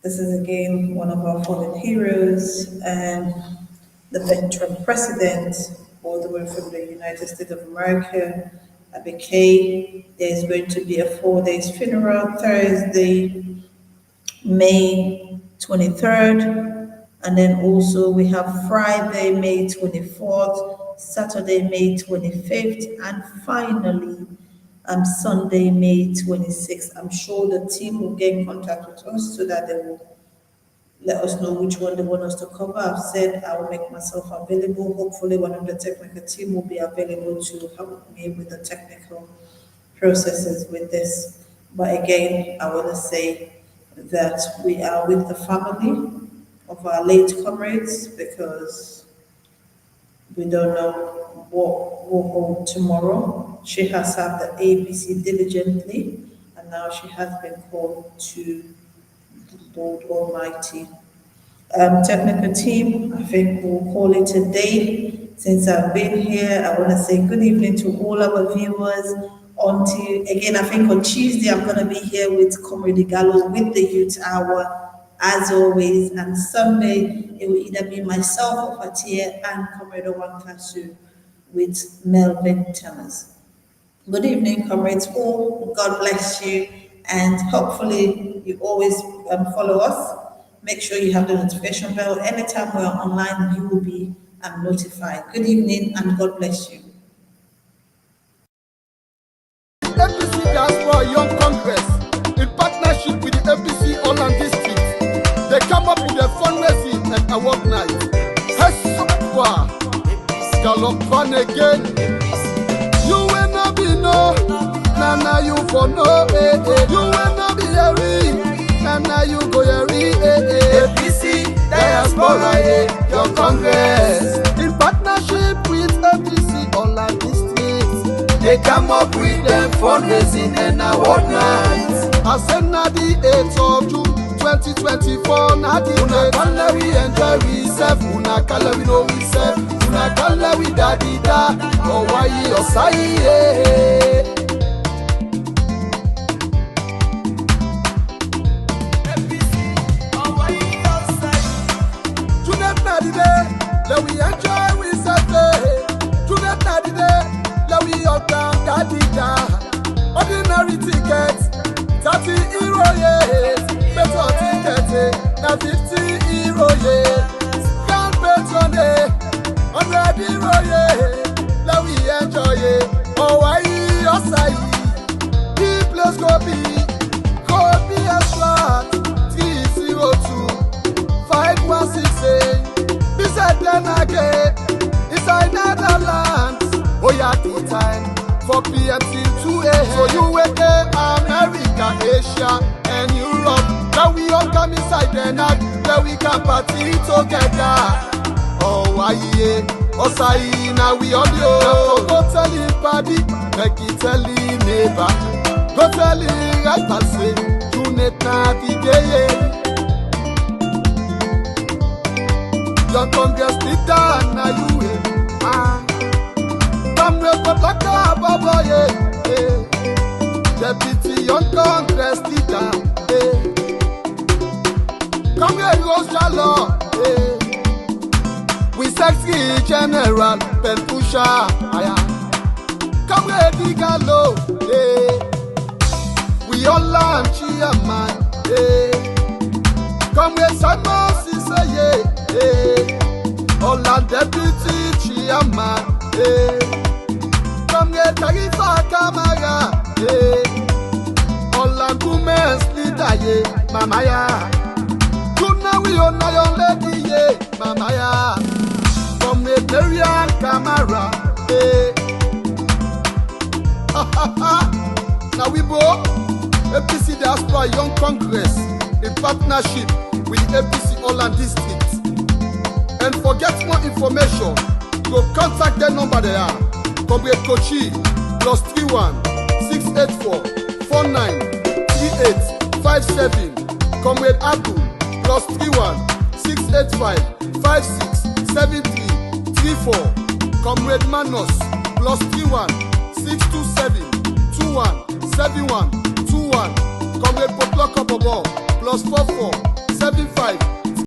C: This is again one of our fallen heroes and the veteran president, all the way from the United States of America, ABK. There's going to be a 4-day funeral, Thursday, May 23rd. And then also we have Friday, May 24th, Saturday, May 25th, and finally, Sunday, May 26th. I'm sure the team will get in contact with us so that they will let us know which one they want us to cover. I've said I will make myself available. Hopefully one of the technical team will be available to help me with the technical processes with this. But again, I want to say that we are with the family of our late comrades because we don't know what will hold tomorrow. She has served the ABC diligently, and now she has been called to the Lord Almighty. Technical team, I think we'll call it a day. Since I've been here, I want to say good evening to all our viewers. Again, I think on Tuesday, I'm going to be here with Comrade Egalo with the Youth Hour, as always. And Sunday, it will either be myself, Fatia, and Comrade Owankasu with Melvin Thomas. Good evening, comrades all. God bless you. And hopefully you always follow us. Make sure you have the notification bell. Anytime we're online, you will be notified. Good evening and God bless you.
A: APC Diaspora Young Congress, in partnership with the APC Holland District, they come up with a fundraising and award night. Hesopwa, Galopon again. You will not be no, Nana you for no, You will not be a re, Nana you go a re, APC Diaspora Young Congress, in partnership with APC Holland District, they come up with them fundraising and award night. I said na the 8th of June 2024 na the una kala we enjoy we self, una kala we know we self, una kala we daddy da, oh why you say let we enjoy we say tonight na the day let we up down daddy da. Ordinary tickets 30 euro yes, better ticket na 50 euro yes, grand patron 100 euro yes, let we enjoy it. Oh why you say the place go be a slot 302 516 beside them again, inside Netherlands. Oh yeah, tea time, 4 p.m. till 2 a.m. So you wake America, Asia, and Europe. Now we all come inside the night, then we can party together. Oh why yeah, oh say now we all yo. Go tell him party, make it tell him neighbor. Go tell him right passé, tonight na the day. Young Congress leader na you Comrade Kotaka Baba Deputy Young Congress leader Comrade Rosalo we Secretary General Ben Pusha Comrade Egalo we all land chairman Comrade Simon Sise Ola deputy chairman, Comrade Tarifa Kamara, Ola women's leader, Mamaya. Tuna we on my own lady, Mamaya. Comrade Marian Kamara, Now we both APC Diaspora Young Congress in partnership with the APC Holland District. And for get more information, go contact the number they are. Comrade Kochi +31 684 49 3857. Comrade Abdul +31 685 56 73 34. Comrade Manos +31 627 21 71 21. Comrade Potloko Bobo +44 75